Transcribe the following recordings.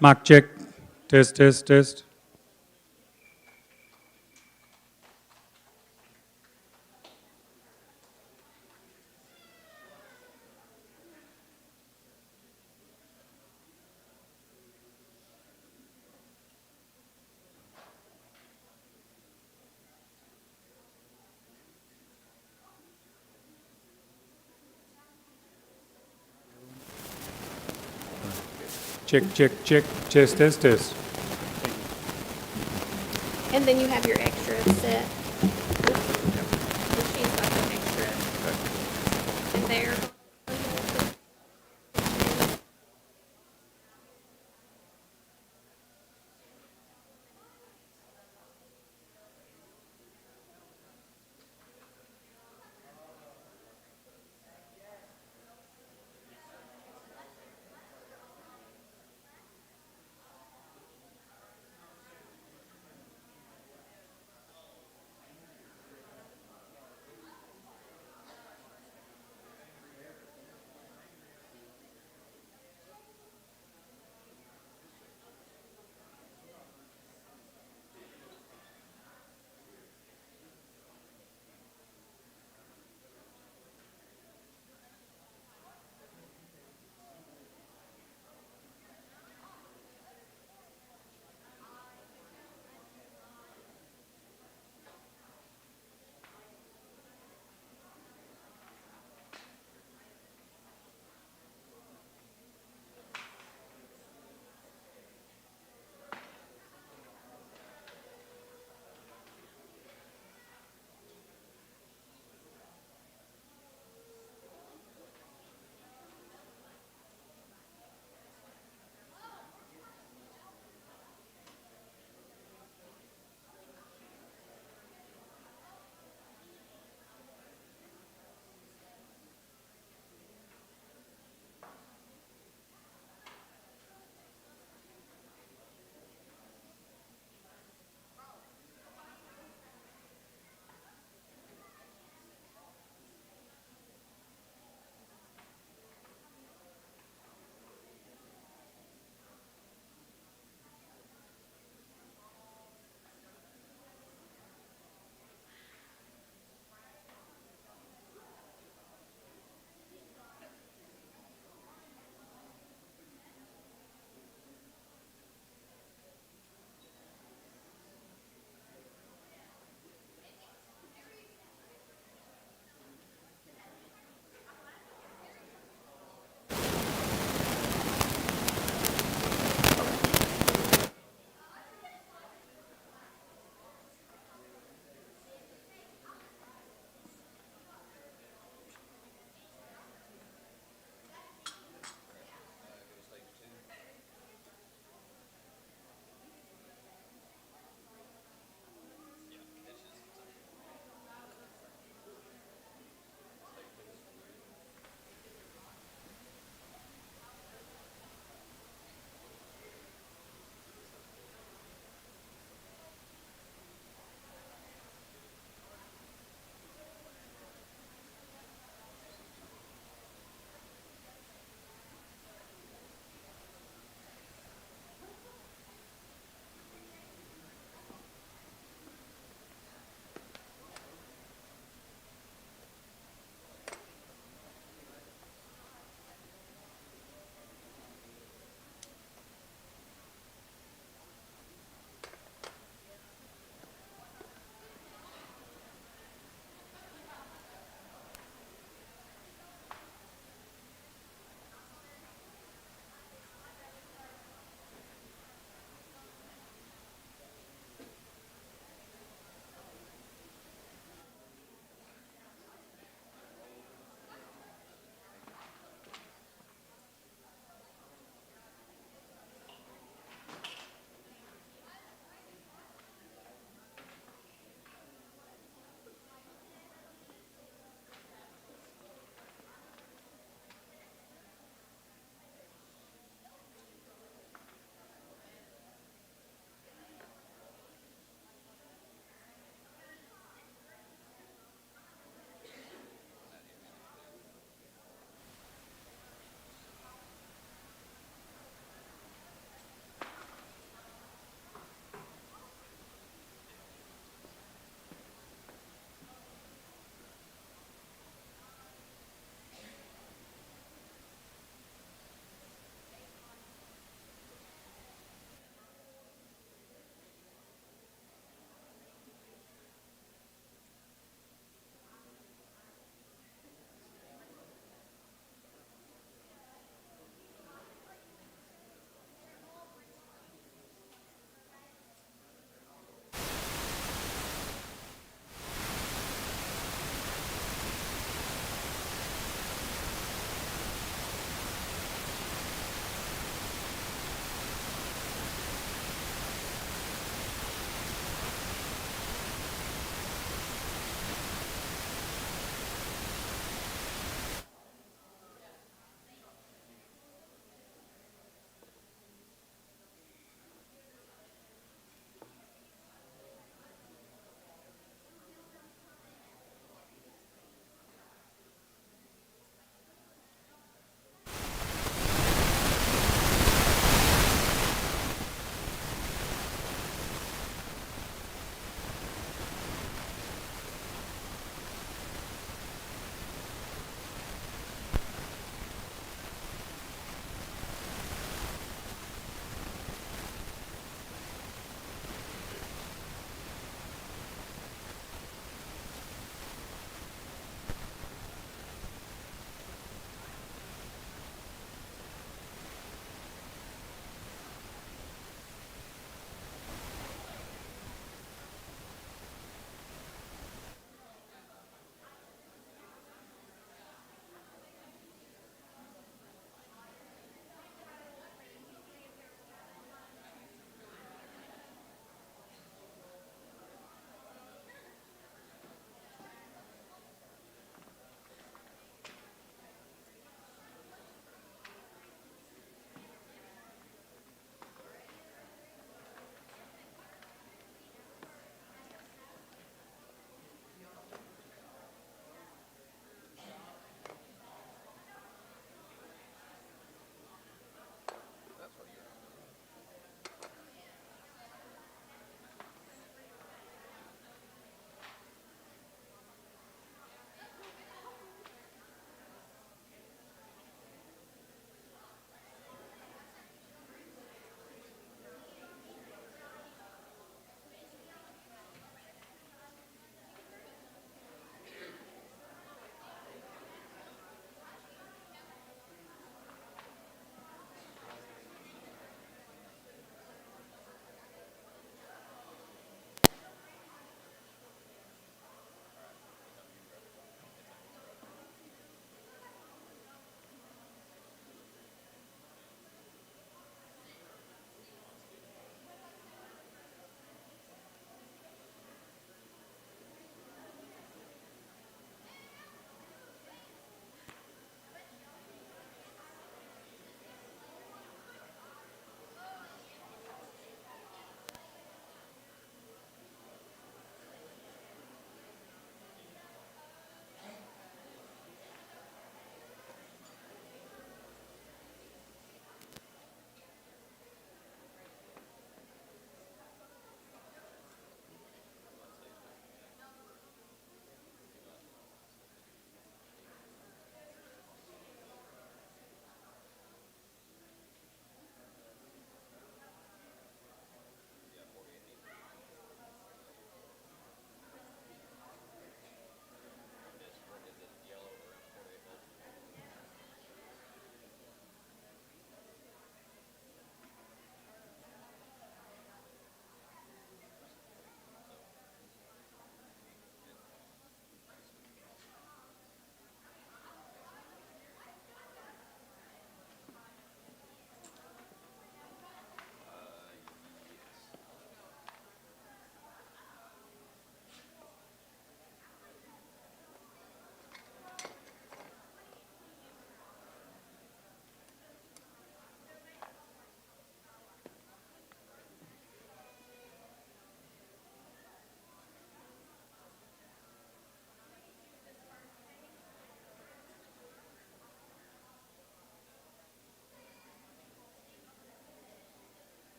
Mark check. Test, test, test. Check, check, check. Test, test, test. And then you have your extra set. Machine's like an extra in there.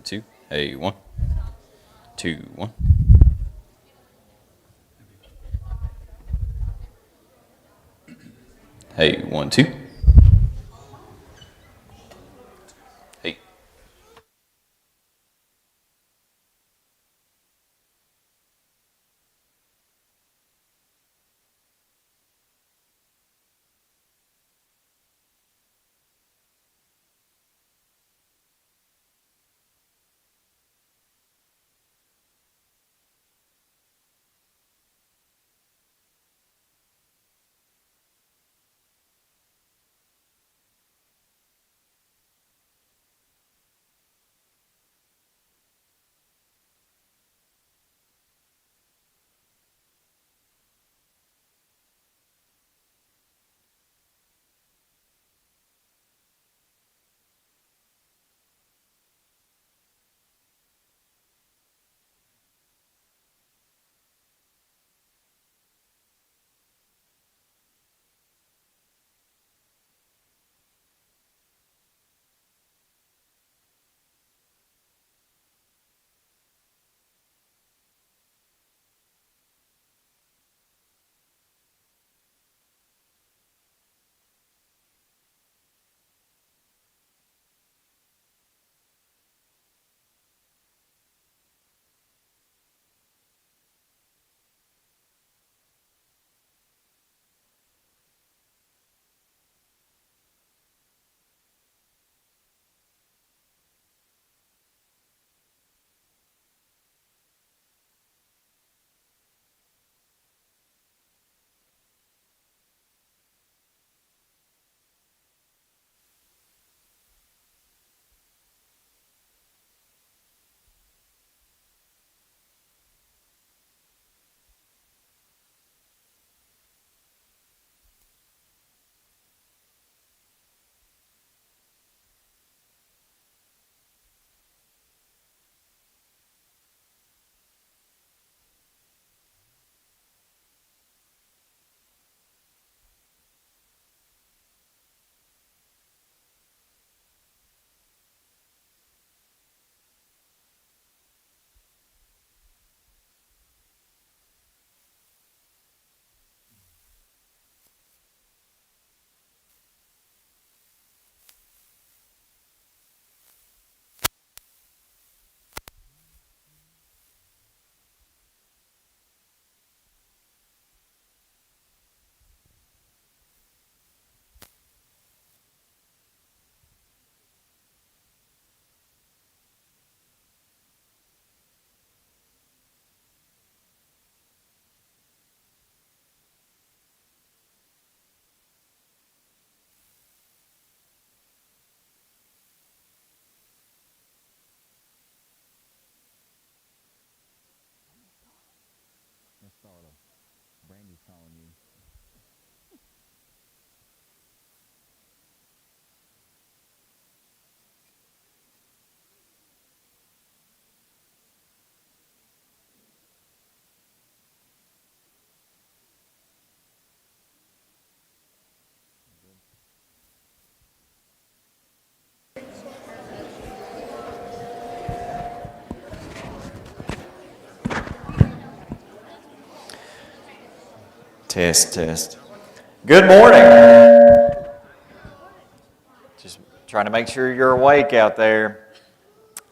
2. Hey, 1, 2, 1. Hey, 1, 2. Hey. Brandy's calling you. Test, test. Good morning. Just trying to make sure you're awake out there.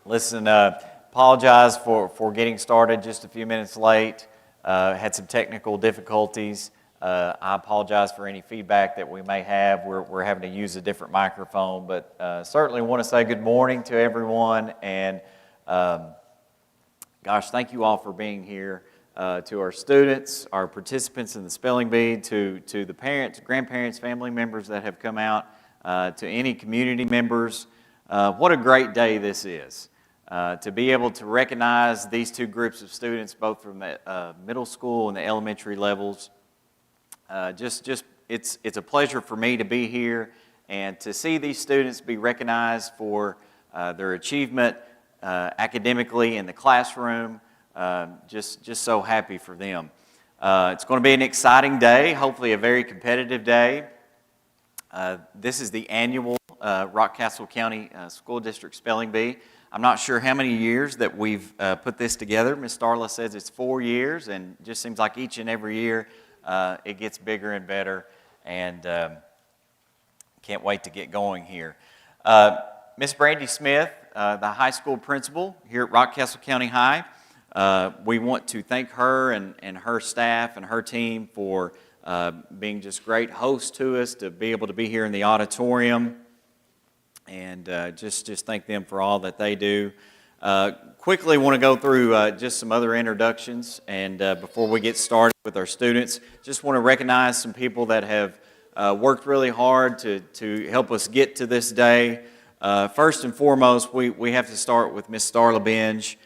Listen, apologize for getting started just a few minutes late. Had some technical difficulties. I apologize for any feedback that we may have. We're having to use a different microphone, but certainly want to say good morning to everyone. And gosh, thank you all for being here. To our students, our participants in the spelling bee, to the parents, grandparents, family members that have come out, to any community members. What a great day this is. To be able to recognize these two groups of students, both from the middle school and the elementary levels. It's a pleasure for me to be here and to see these students be recognized for their achievement academically in the classroom. Just so happy for them. It's going to be an exciting day, hopefully a very competitive day. This is the annual Rockcastle County School District Spelling Bee. I'm not sure how many years that we've put this together. Ms. Starla says it's 4 years, and it just seems like each and every year it gets bigger and better, and can't wait to get going here. Miss Brandy Smith, the high school principal here at Rockcastle County High, we want to thank her and her staff and her team for being just great hosts to us, to be able to be here in the auditorium, and just thank them for all that they do. Quickly want to go through just some other introductions, and before we get started with our students, just want to recognize some people that have worked really hard to help us get to this day. First and foremost, we have to start with Miss Starla Binge.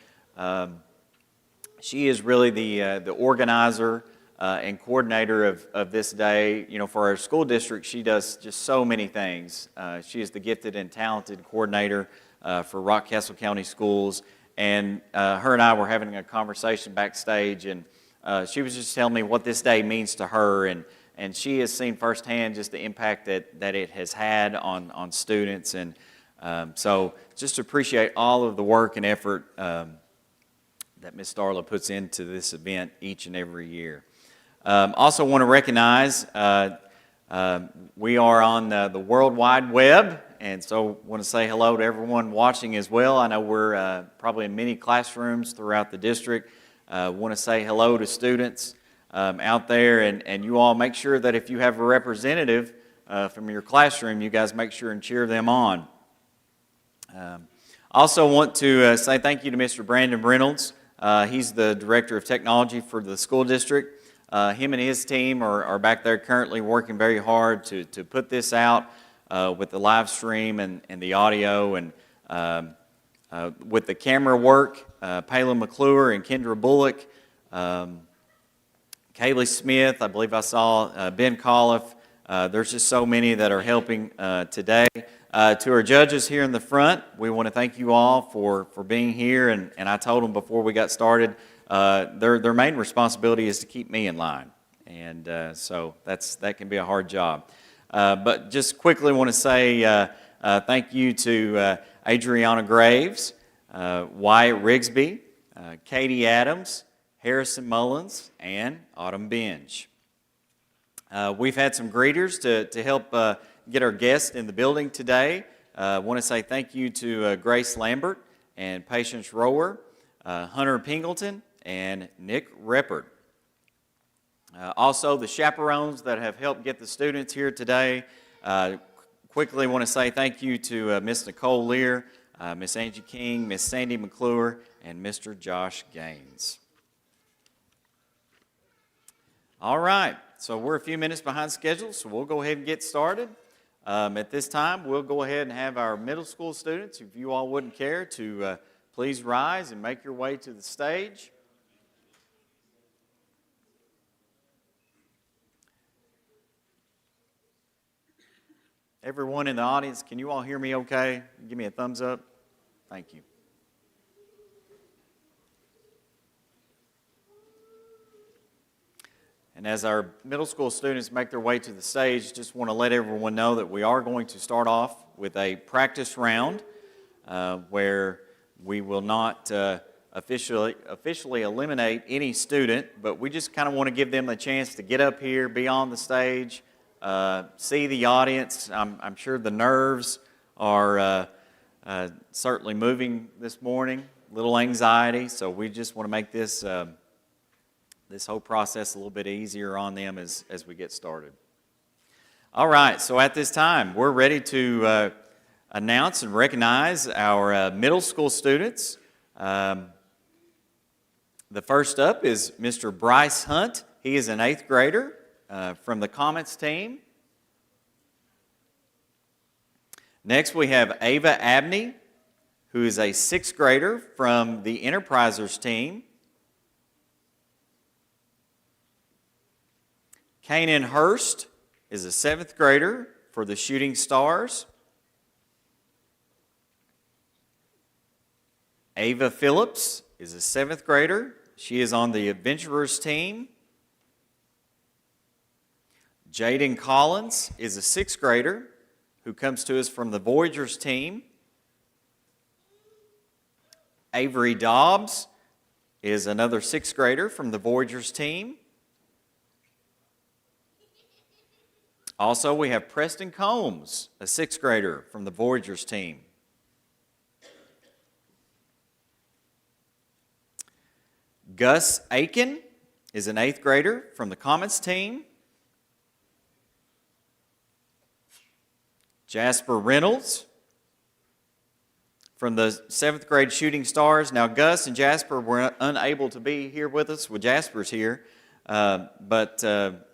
She is really the organizer and coordinator of this day. You know, for our school district, she does just so many things. She is the gifted and talented coordinator for Rockcastle County Schools, and her and I were having a conversation backstage, and she was just telling me what this day means to her, and she has seen firsthand just the impact that it has had on students, and so just appreciate all of the work and effort that Ms. Starla puts into this event each and every year. Also want to recognize we are on the World Wide Web, and so want to say hello to everyone watching as well. I know we're probably in many classrooms throughout the district. Want to say hello to students out there, and you all make sure that if you have a representative from your classroom, you guys make sure and cheer them on. Also want to say thank you to Mr. Brandon Reynolds. He's the Director of Technology for the school district. Him and his team are back there currently working very hard to put this out with the live stream and the audio, and with the camera work, Palin McClure and Kendra Bullock, Kaylee Smith, I believe I saw Ben Colliff. There's just so many that are helping today. To our judges here in the front, we want to thank you all for being here, and I told them before we got started, their main responsibility is to keep me in line, and so that can be a hard job. But just quickly want to say thank you to Adriana Graves, Wyatt Rigsby, Katie Adams, Harrison Mullins, and Autumn Binge. We've had some greeters to help get our guests in the building today. I want to say thank you to Grace Lambert and Patience Rower, Hunter Pingleton, and Nick Reppert. Also, the chaperones that have helped get the students here today. Quickly want to say thank you to Miss Nicole Lear, Miss Angie King, Miss Sandy McClure, and Mr. Josh Gaines. All right, so we're a few minutes behind schedule, so we'll go ahead and get started. At this time, we'll go ahead and have our middle school students, if you all wouldn't care, to please rise and make your way to the stage. Everyone in the audience, can you all hear me okay? Give me a thumbs up. Thank you. And as our middle school students make their way to the stage, just want to let everyone know that we are going to start off with a practice round where we will not officially eliminate any student, but we just kind of want to give them the chance to get up here, be on the stage, see the audience. I'm sure the nerves are certainly moving this morning, a little anxiety, so we just want to make this this whole process a little bit easier on them as we get started. All right, so at this time, we're ready to announce and recognize our middle school students. The first up is Mr. Bryce Hunt. He is an 8th grader from the Comets team. Next, we have Ava Abney, who is a 6th grader from the Enterprisers team. Kanan Hurst is a 7th grader for the Shooting Stars. Ava Phillips is a 7th grader. She is on the Adventurers team. Jaden Collins is a 6th grader who comes to us from the Voyagers team. Avery Dobbs is another sixth grader from the Voyagers team. Also, we have Preston Combs, a sixth grader from the Voyagers team. Gus Aiken is an eighth grader from the Comets team. Jasper Reynolds from the seventh grade Shooting Stars. Now, Gus and Jasper were unable to be here with us. Well, Jasper's here, but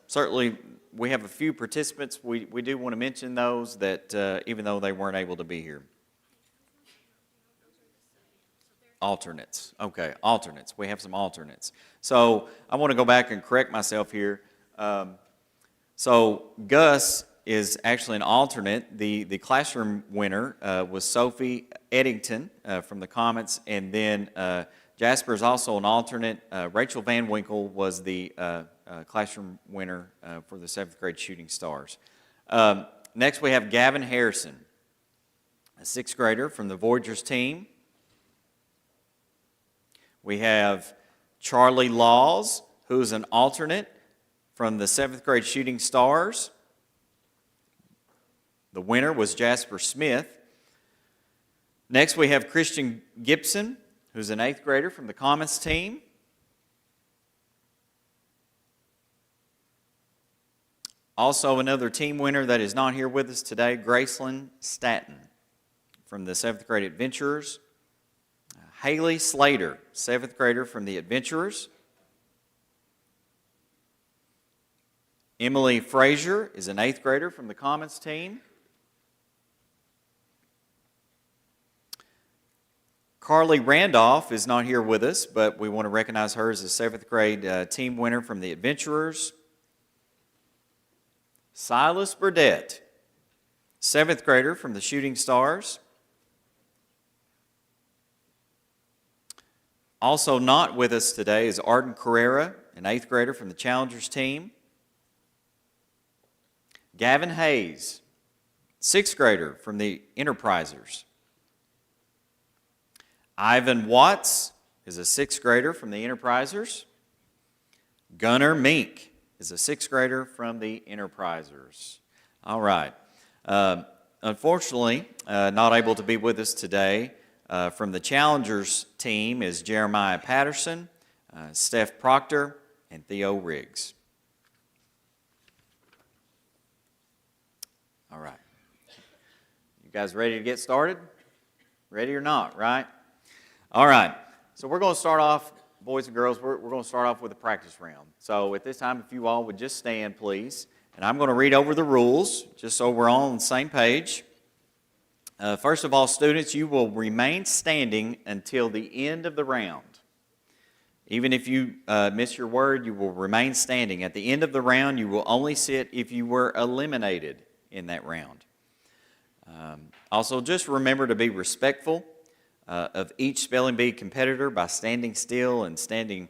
certainly we have a few participants. We do want to mention those that even though they weren't able to be here. Alternates. Okay, alternates. We have some alternates. So I want to go back and correct myself here. So Gus is actually an alternate. The classroom winner was Sophie Eddington from the Comets, and then Jasper is also an alternate. Rachel Van Winkle was the classroom winner for the seventh grade Shooting Stars. Next we have Gavin Harrison, a sixth grader from the Voyagers team. We have Charlie Laws, who's an alternate from the seventh grade Shooting Stars. The winner was Jasper Smith. Next we have Christian Gibson, who's an eighth grader from the Comets team. Also another team winner that is not here with us today, Graceland Staton from the seventh grade Adventurers. Haley Slater, seventh grader from the Adventurers. Emily Frazier is an eighth grader from the Comets team. Carly Randolph is not here with us, but we want to recognize her as a seventh grade team winner from the Adventurers. Silas Burdett, seventh grader from the Shooting Stars. Also not with us today is Arden Carrera, an eighth grader from the Challengers team. Gavin Hayes, sixth grader from the Enterprisers. Ivan Watts is a sixth grader from the Enterprisers. Gunnar Mink is a sixth grader from the Enterprisers. All right. Unfortunately, not able to be with us today from the Challengers team is Jeremiah Patterson, Steph Proctor, and Theo Riggs. All right. You guys ready to get started? Ready or not, right? All right. So we're going to start off, boys and girls, we're going to start off with a practice round. So at this time, if you all would just stand, please. And I'm going to read over the rules, just so we're all on the same page. First of all, students, you will remain standing until the end of the round. Even if you miss your word, you will remain standing. At the end of the round, you will only sit if you were eliminated in that round. Also, just remember to be respectful of each spelling bee competitor by standing still and standing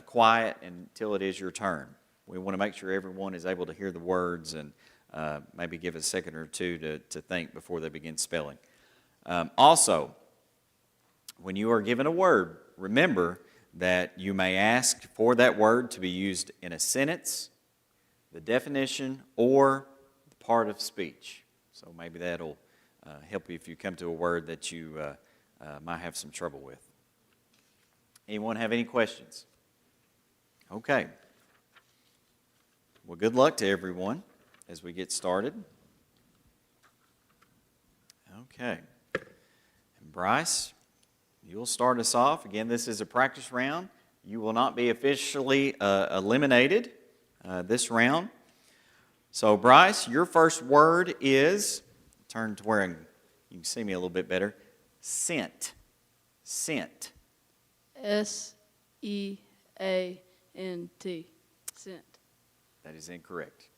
quiet until it is your turn. We want to make sure everyone is able to hear the words and maybe give a second or two to think before they begin spelling. Also, when you are given a word, remember that you may ask for that word to be used in a sentence, the definition, or the part of speech. So maybe that'll help you if you come to a word that you might have some trouble with. Anyone have any questions? Okay. Well, good luck to everyone as we get started. Okay. And Bryce, you'll start us off. Again, this is a practice round. You will not be officially eliminated this round. So, Bryce, your first word is, turn to where you can see me a little bit better, scent. Scent. S-E-A-N-T. Scent. That is incorrect.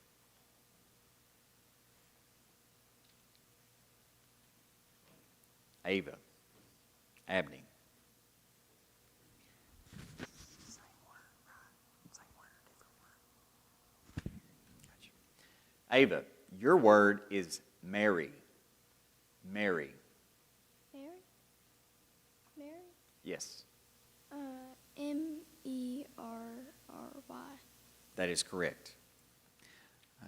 Ava. Abney. Ava, your word is Mary. Mary. Mary? Mary? Yes, Merry. that is correct.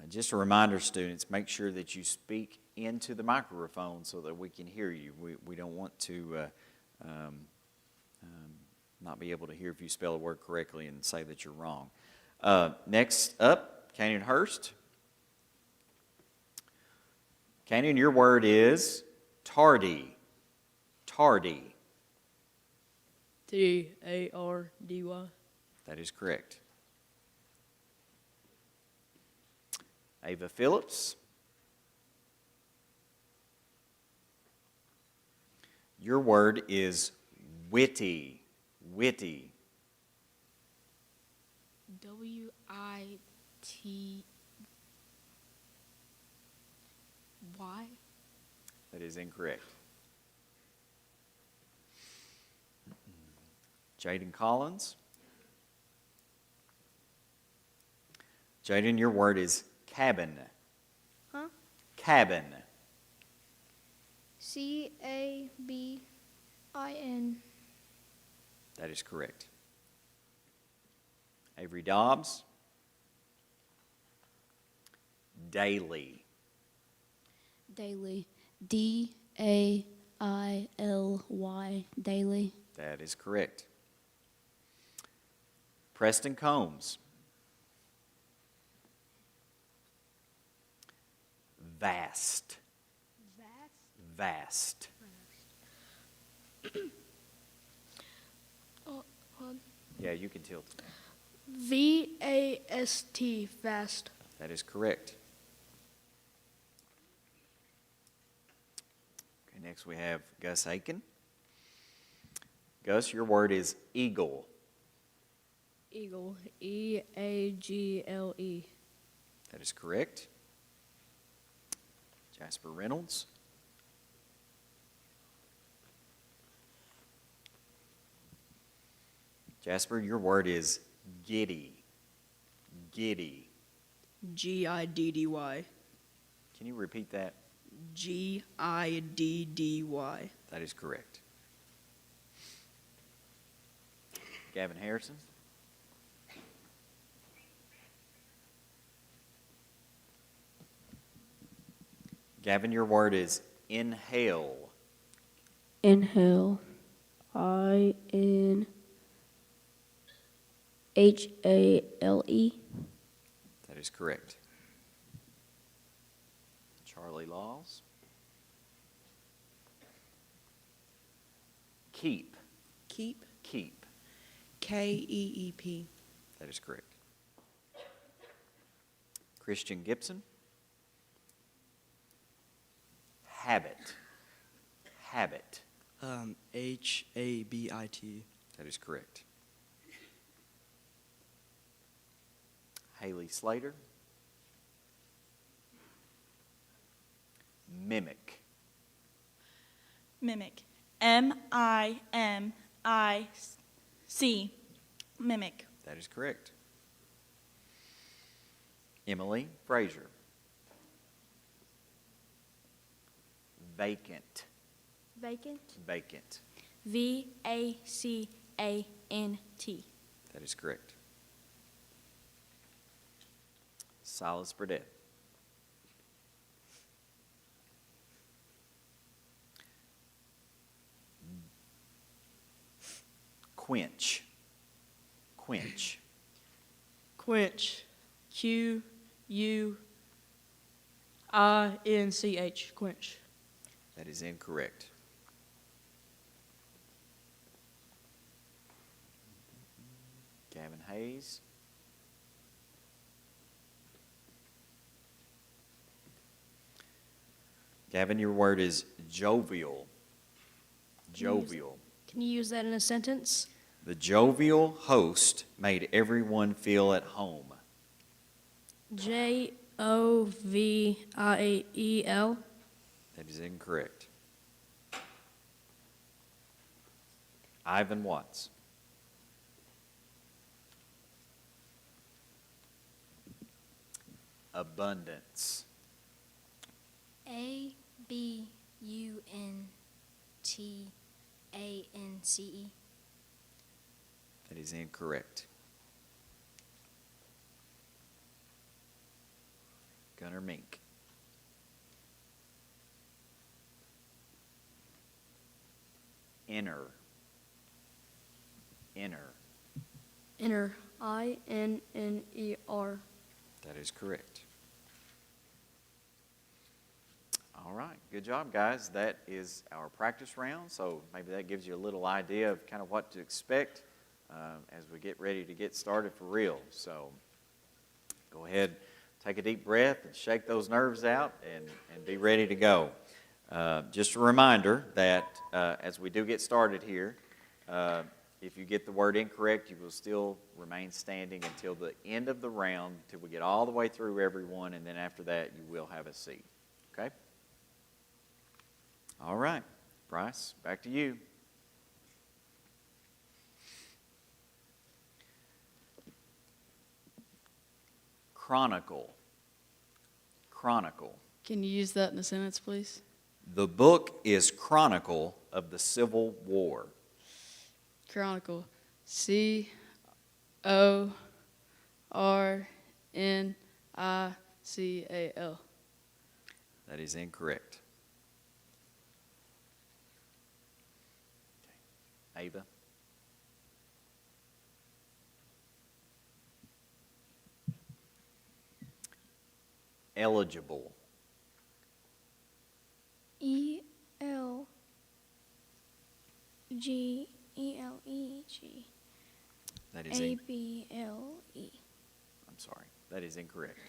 Just a reminder, students, make sure that you speak into the microphone so that we can hear you. We don't want to not be able to hear if you spell a word correctly and say that you're wrong. Next up, Canyon Hurst. Canyon, your word is tardy. Tardy. Tardy. That is correct. Ava Phillips. Your word is witty. Witty. Witty. That is incorrect. Jaden Collins. Jaden, your word is cabin. Huh? Cabin. Cabin. That is correct. Avery Dobbs. Daily. Daily. Daily. Daily. That is correct. Preston Combs. Vast. Vast. Yeah, you can tilt it. Vast. Vast. That is correct. Okay, next we have Gus Aiken. Gus, your word is eagle. Eagle. Eagle. That is correct. Jasper Reynolds. Jasper, your word is giddy. Giddy. Giddy. Can you repeat that? Giddy. That is correct. Gavin Harrison. Gavin, your word is inhale. Inhale. INHALE. That is correct. Charlie Laws. Keep. Keep. Keep. KEEP. That is correct. Christian Gibson. Habit. Habit. HABIT. That is correct. Haley Slater. Mimic. Mimic. MIMIC. Mimic. That is correct. Emily Frazier. Vacant. Vacant. Vacant. VACANT. That is correct. Silas Burdett. Quench. Quench. Quench. QUINCH. Quench. That is incorrect. Gavin Hayes. Gavin, your word is jovial. Jovial. Can you use that in a sentence? The jovial host made everyone feel at home. JOVIEL. That is incorrect. Ivan Watts. Abundance. ABUNTANCE. That is incorrect. Gunner Mink. Inner. Inner. Inner. INNER. That is correct. All right, good job, guys. That is our practice round, so maybe that gives you a little idea of kind of what to expect as we get ready to get started for real. So go ahead, take a deep breath and shake those nerves out and be ready to go. Just a reminder that as we do get started here, if you get the word incorrect, you will still remain standing until the end of the round, until we get all the way through everyone, and then after that, you will have a seat. Okay? All right. Bryce, back to you. Chronicle. Chronicle. Can you use that in a sentence, please? The book is Chronicle of the Civil War. Chronicle. CORNICAL. That is incorrect. Okay. Ava? Eligible. ELGELEG. That is ABLE. I'm sorry. That is incorrect.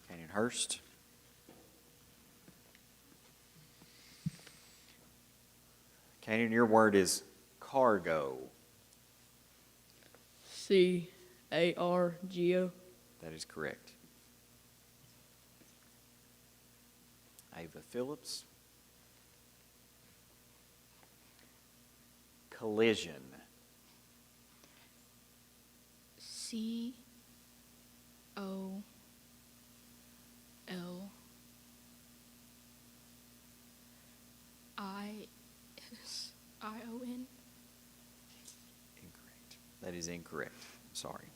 Canyon Hurst. Canyon, your word is cargo. CARGO. That is correct. Ava Phillips. Collision. COLLISION. Incorrect. That is incorrect. Sorry.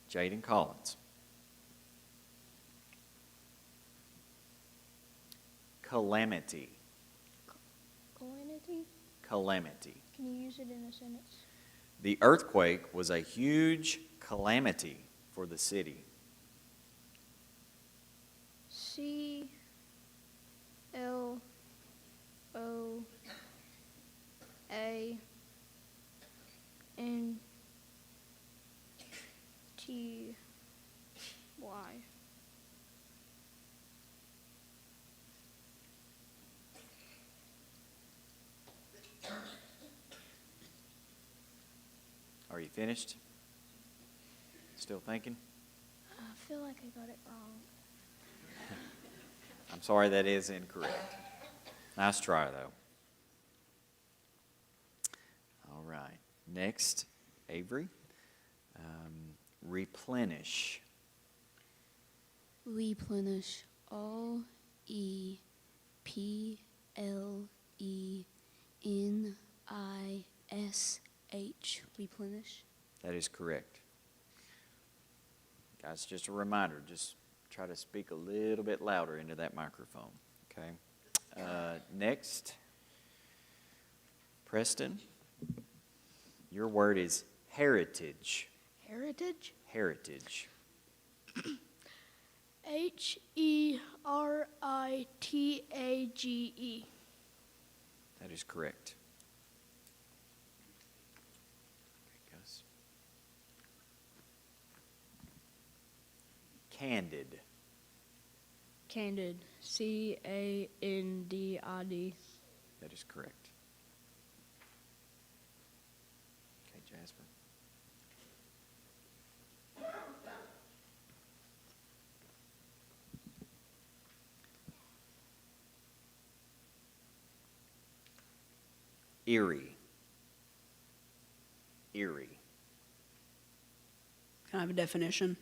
Jaden Collins. Calamity. Calamity? Calamity. Can you use it in a sentence? The earthquake was a huge calamity for the city. CLOANTY. Are you finished? Still thinking? I feel like I got it wrong. I'm sorry, that is incorrect. Nice try, though. All right. Next, Avery. Replenish. Replenish. REPLENISH. Replenish. That is correct. Guys, just a reminder, just try to speak a little bit louder into that microphone, okay? Next, Preston, your word is heritage. Heritage. Heritage. HERITAGE. That is correct. Okay, Gus. Candid. Candid. CANDID. That is correct. Okay, Jasper. Eerie. Eerie. Can I have a definition?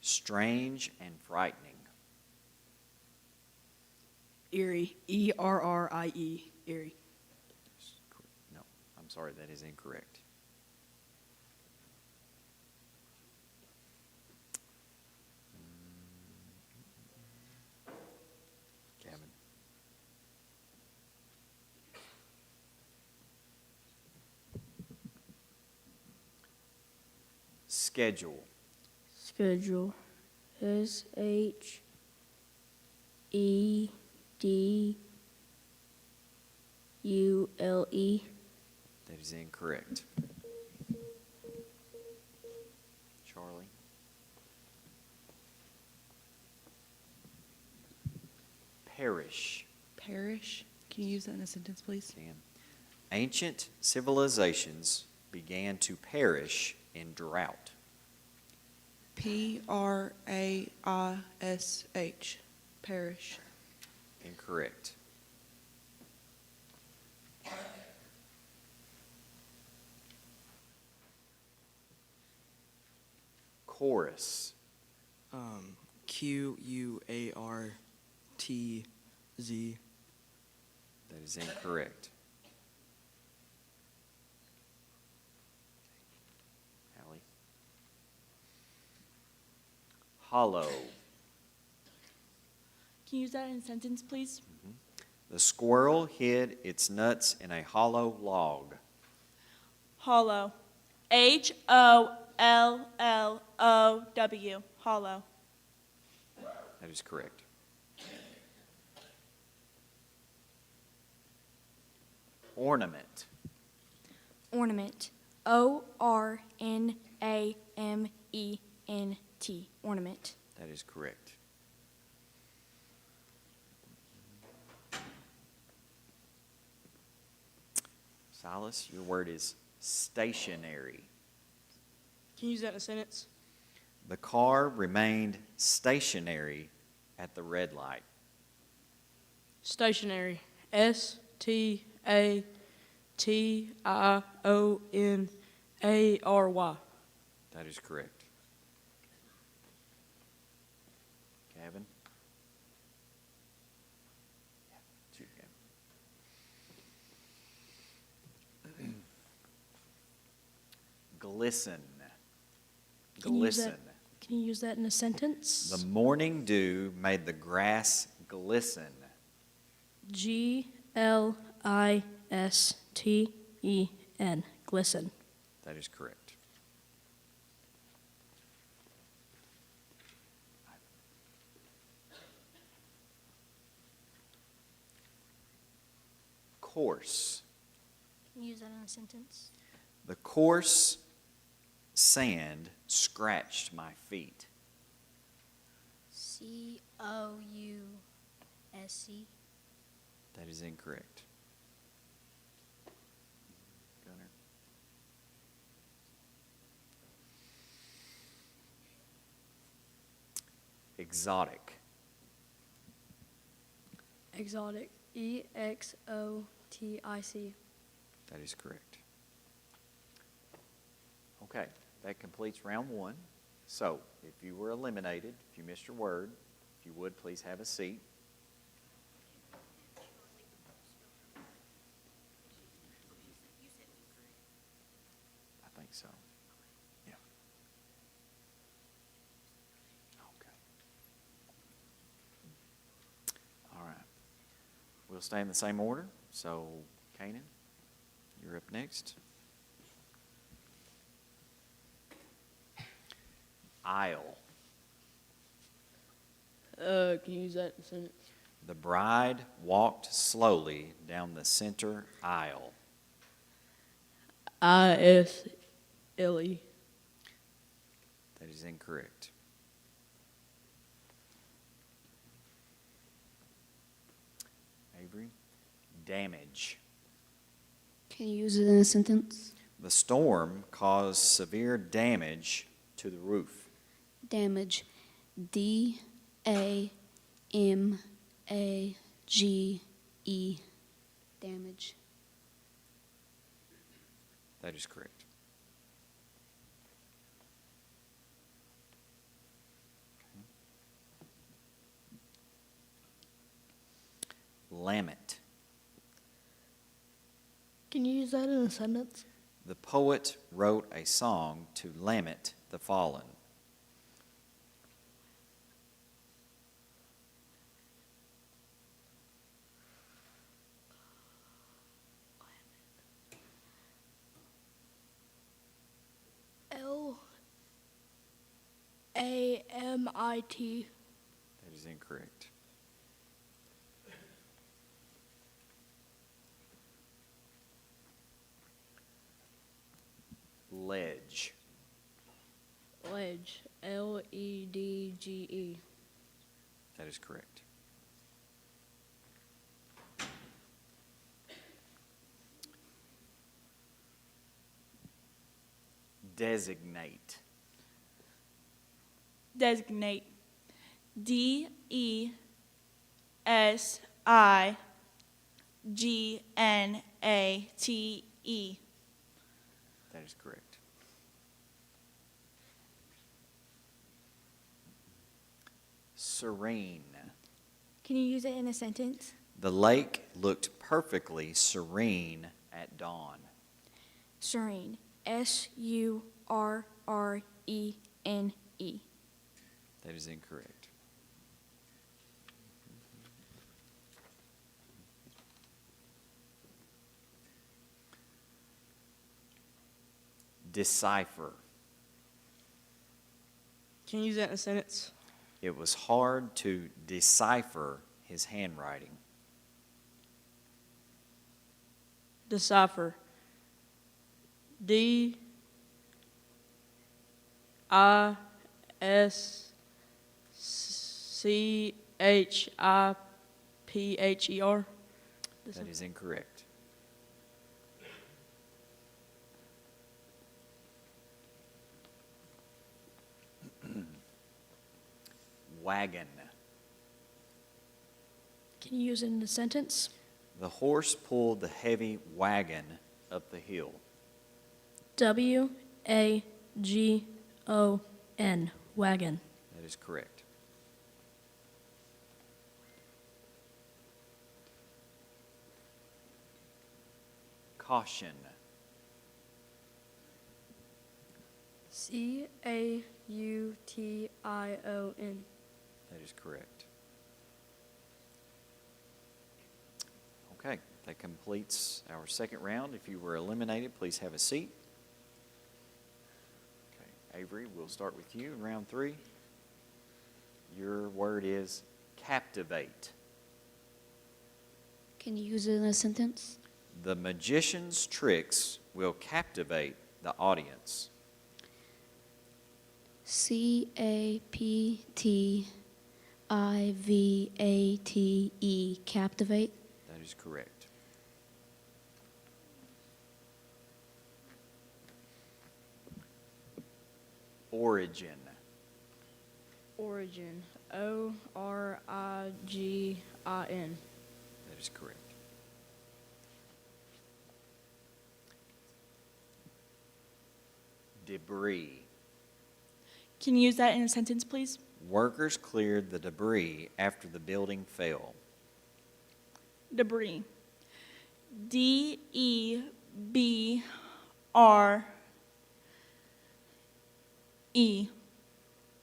Strange and frightening. Erie. Errie. Erie. No, I'm sorry, that is incorrect. Kevin. Schedule. Schedule. Schedule. That is incorrect. Charlie. Perish. Perish. Can you use that in a sentence, please? Can. Ancient civilizations began to perish in drought. P-R-A-I-S-H. Perish. Incorrect. Chorus. Q-U-A-R-T-Z. That is incorrect. Hallie. Hollow. Can you use that in a sentence, please? The squirrel hid its nuts in a hollow log. Hollow. H-O-L-L-O-W. Hollow. That is correct. Ornament. Ornament. O-R-N-A-M-E-N-T. Ornament. That is correct. Silas, your word is stationary. Can you use that in a sentence? The car remained stationary at the red light. Stationary. S-T-A-T-I-O-N-A-R-Y. That is correct. Gavin? Yeah, shoot, Gavin. Glisten. Can you use Glisten. that- Can you use that in a sentence? The morning dew made the grass glisten. Glisten. Glisten. That is correct. Coarse. Can you use that in a sentence? The coarse sand scratched my feet. C-O-U-S-C. That is incorrect. Gunner. Exotic. Exotic. E-X-O-T-I-C. That is correct. Okay, that completes round one. So, if you were eliminated, if you missed your word, if you would, please have a seat. I think so. Yeah. Okay. All right. We'll stay in the same order. So, Kanan, you're up next. Aisle. Can you use that in a sentence? The bride walked slowly down the center aisle. I-S-L-E. That is incorrect. Avery. Damage. Can you use it in a sentence? The storm caused severe damage to the roof. Damage. D-A-M-A-G-E. Damage. That is correct. Okay. lament. Can you use that in a sentence? The poet wrote a song to lament the fallen. Lamit. That is incorrect. Ledge. Ledge. Ledge. That is correct. Designate. Designate. Designate. That is correct. Serene. Can you use it in a sentence? The lake looked perfectly serene at dawn. Serene. Surrene. That is incorrect. Decipher. Can you use that in a sentence? It was hard to decipher his handwriting. Decipher. Dischipher. That is incorrect. Wagon. Can you use it in a sentence? The horse pulled the heavy wagon up the hill. Wagon. Wagon. That is correct. Caution. Caution. That is correct. Okay, that completes our second round. If you were eliminated, please have a seat. Okay, Avery, we'll start with you in round 3. Your word is captivate. Can you use it in a sentence? The magician's tricks will captivate the audience. Captivate. Captivate. That is correct. Origin. Origin. Origin. That is correct. Debris. Can you use that in a sentence, please? Workers cleared the debris after the building fell. Debris. Debre.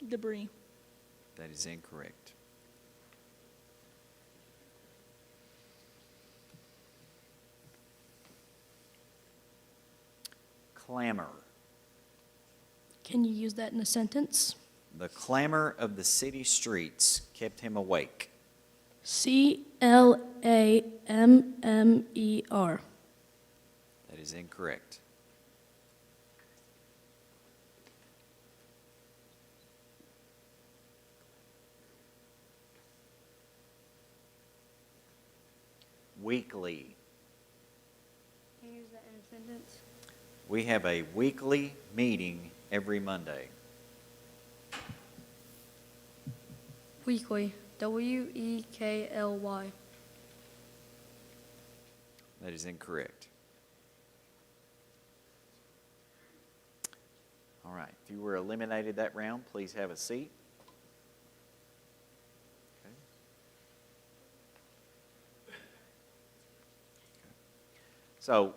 Debris. That is incorrect. Clamor. Can you use that in a sentence? The clamor of the city streets kept him awake. Clammer. That is incorrect. Weekly. Can you use that in a sentence? We have a weekly meeting every Monday. Weekly. Weekly. That is incorrect. All right, if you were eliminated that round, please have a seat. Okay. So,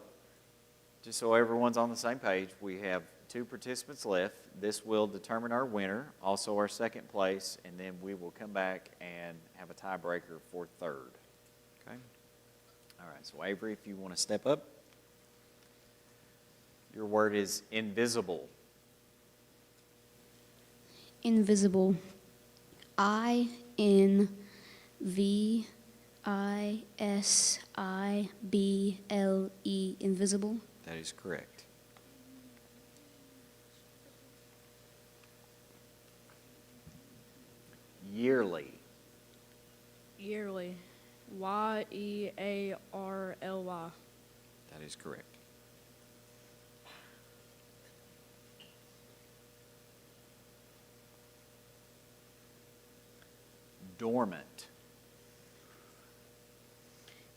just so everyone's on the same page, we have 2 participants left. This will determine our winner, also our second place, and then we will come back and have a tiebreaker for third. Okay? All right, so Avery, if you want to step up. Your word is invisible. Invisible. I-N-V-I-S-I-B-L-E. Invisible. That is correct. Yearly. Yearly. Y-E-A-R-L-Y. That is correct. Dormant.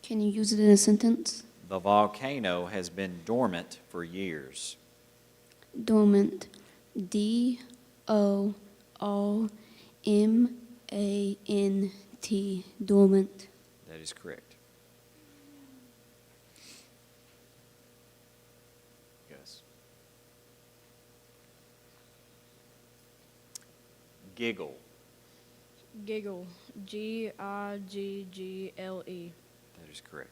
Can you use it in a sentence? The volcano has been dormant for years. Dormant. D-O-R-M-A-N-T. Dormant. That is correct. Yes. Giggle. Giggle. G-I-G-G-L-E. That is correct.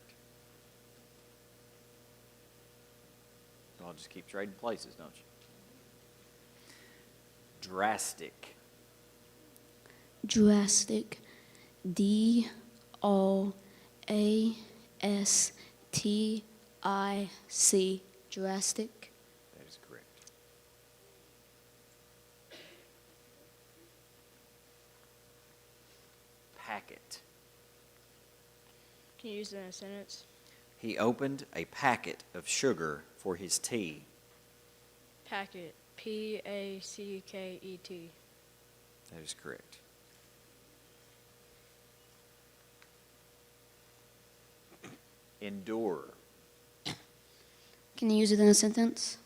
Y'all just keep trading places, don't you? Drastic. Drastic. D-O-A-S-T-I-C. Drastic. That is correct. Packet. Can you use it in a sentence? He opened a packet of sugar for his tea. Packet. P-A-C-K-E-T. That is correct. Endure. Can you use it in a sentence?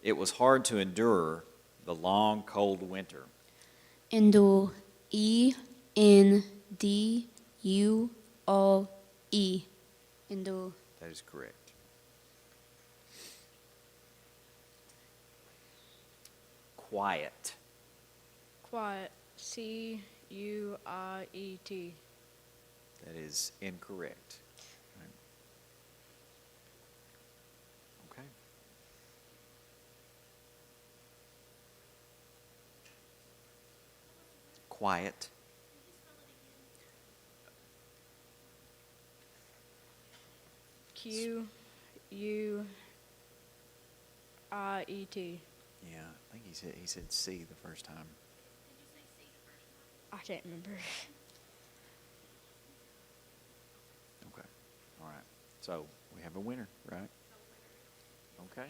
It was hard to endure the long, cold winter. Endure. E-N-D-U-R-E. Endure. That is correct. Quiet. Quiet. C-U-I-E-T. That is incorrect. Okay. Quiet. Q-U-I-E-T. Yeah, I think he said C the first time. I can't remember. Okay. All right. So we have a winner, right? Okay.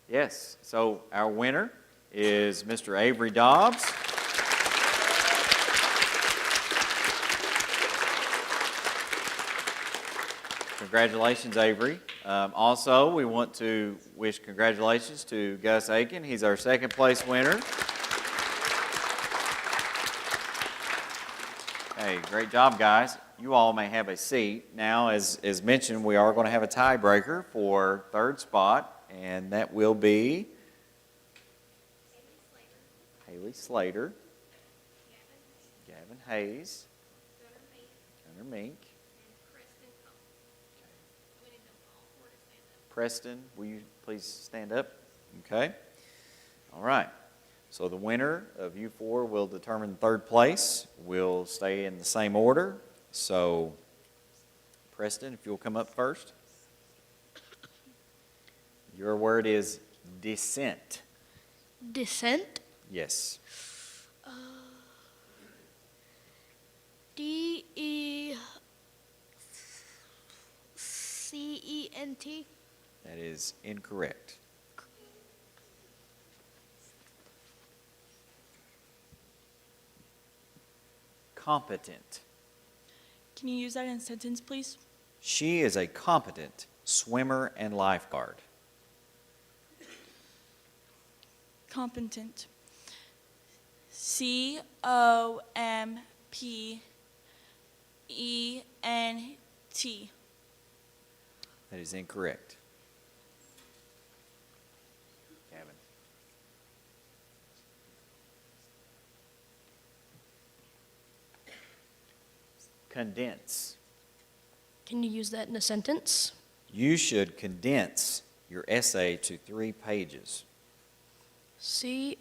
Yes. So our winner is Mr. Avery Dobbs. Congratulations, Avery. Also, we want to wish congratulations to Gus Aiken. He's our second place winner. Hey, great job, guys. You all may have a seat. Now, as mentioned, we are going to have a tiebreaker for third spot, and that will be Haley Slater, Gavin Hayes, Gunnar Mink. Preston, will you please stand up? Okay. All right. So the winner of U4 will determine third place. We'll stay in the same order. So, Preston, if you'll come up first. Your word is descent. Descent. Yes. D-E-C-E-N-T. That is incorrect. Competent. Can you use that in a sentence, please? She is a competent swimmer and lifeguard. Competent. C-O-M-P-E-N-T. That is incorrect. Gavin. Condense. Can you use that in a sentence? You should condense your essay to 3 pages. Condense.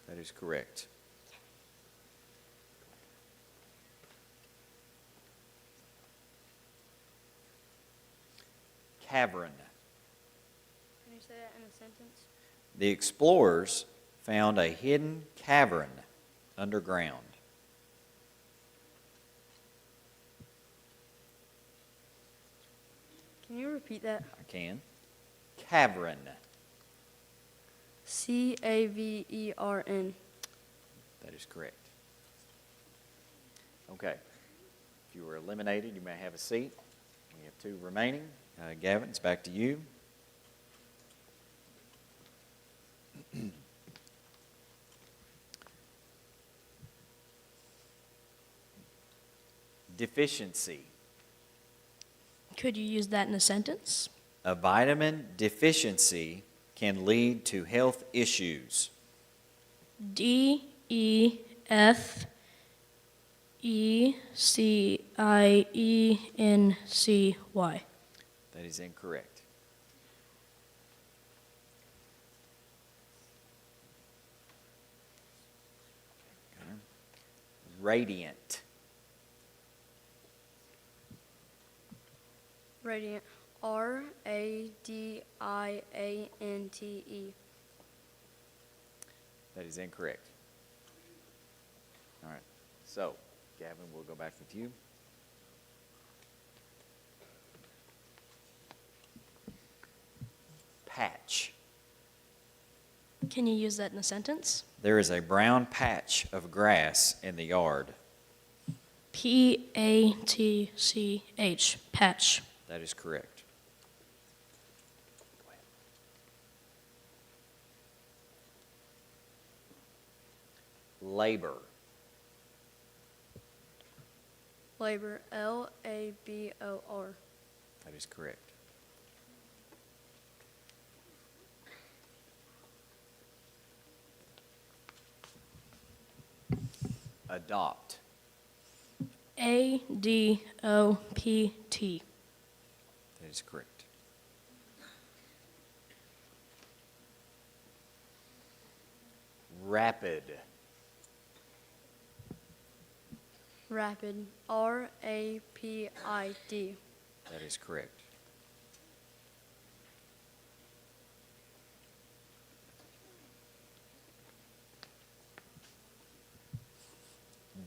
That is correct. Cavern. Can you say that in a sentence? The explorers found a hidden cavern underground. Can you repeat that? I can. Cavern. Cavern. That is correct. Okay. If you were eliminated, you may have a seat. We have 2 remaining. Gavin, it's back to you. Deficiency. Could you use that in a sentence? A vitamin deficiency can lead to health issues. Defeciency. That is incorrect. Okay. Radiant. Radiant. Radiante. That is incorrect. All right. So, Gavin, we'll go back with you. Patch. Can you use that in a sentence? There is a brown patch of grass in the yard. Patch. Patch. That is correct. Labor. Labor. Labor. That is correct. Adopt. Adopt. That is correct. Rapid. Rapid. Rapid. That is correct.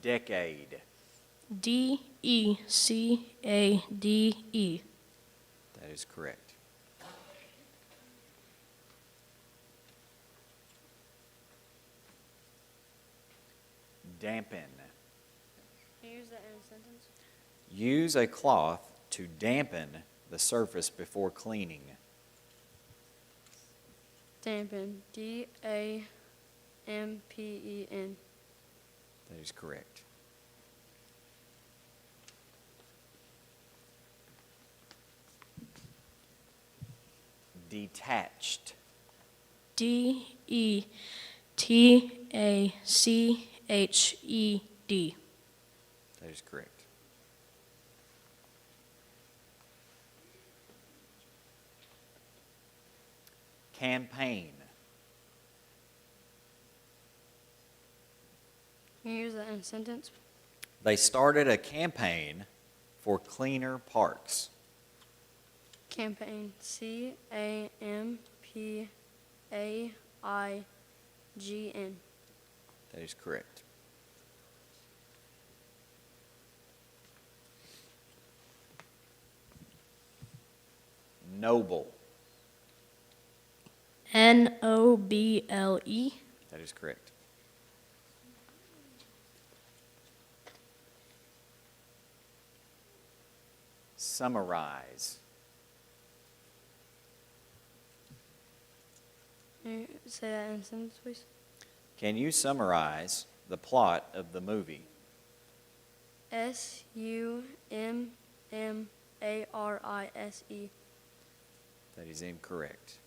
Decade. Decade. That is correct. Dampen. Can you use that in a sentence? Use a cloth to dampen the surface before cleaning. Dampen. Dampen. That is correct. Detached. Detached. That is correct. Campaign. Can you use that in a sentence? They started a campaign for cleaner parks. Campaign. Campaign. That is correct. Noble. Noble. That is correct. Summarize. Can you say that in a sentence, please? Can you summarize the plot of the movie? SUMMARISE. That is incorrect.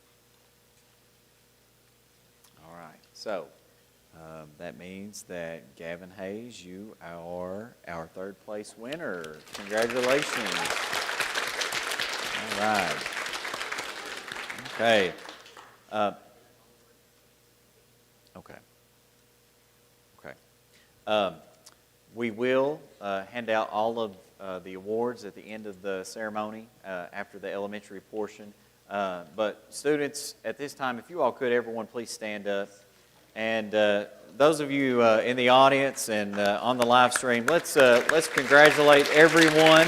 All right, so that means that Gavin Hayes, you are our third place winner. Congratulations. All right. Okay. Okay. Okay. We will hand out all of the awards at the end of the ceremony after the elementary portion. But students, at this time, if you all could, everyone please stand up. And those of you in the audience and on the live stream, let's congratulate everyone.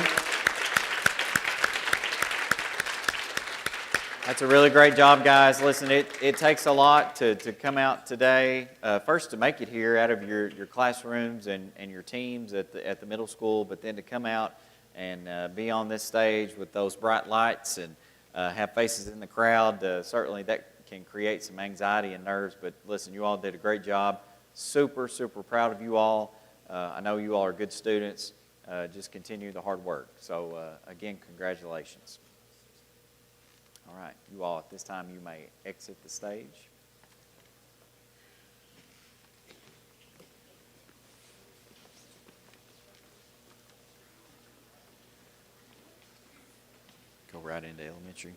That's a really great job, guys. Listen, it takes a lot to come out today. First, to make it here out of your classrooms and your teams at the middle school, but then to come out and be on this stage with those bright lights and have faces in the crowd. Certainly, that can create some anxiety and nerves. But listen, you all did a great job. Super, super proud of you all. I know you all are good students. Just continue the hard work. So, again, congratulations. All right, you all at this time, you may exit the stage. Go right into elementary.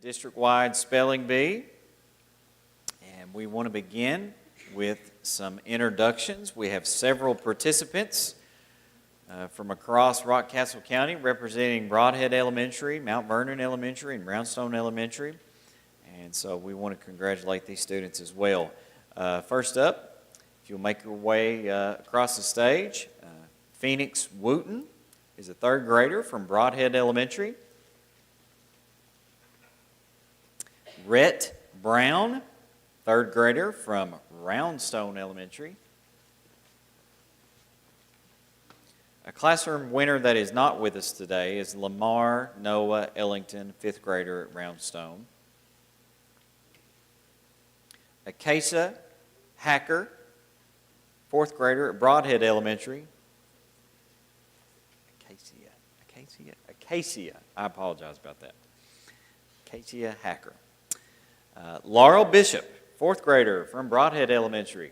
district-wide spelling bee. And we want to begin with some introductions. We have several participants from across Rockcastle County representing Broadhead Elementary, Mount Vernon Elementary, and Brownstone Elementary. And so we want to congratulate these students as well. First up, if you'll make your way across the stage, Phoenix Wooten is a third grader from Broadhead Elementary. Rhett Brown, third grader from Roundstone Elementary. A classroom winner that is not with us today is Lamar Noah Ellington, fifth grader at Roundstone. Acacia Hacker, fourth grader at Broadhead Elementary. Acacia, I apologize about that. Acacia Hacker. Laurel Bishop, fourth grader from Broadhead Elementary.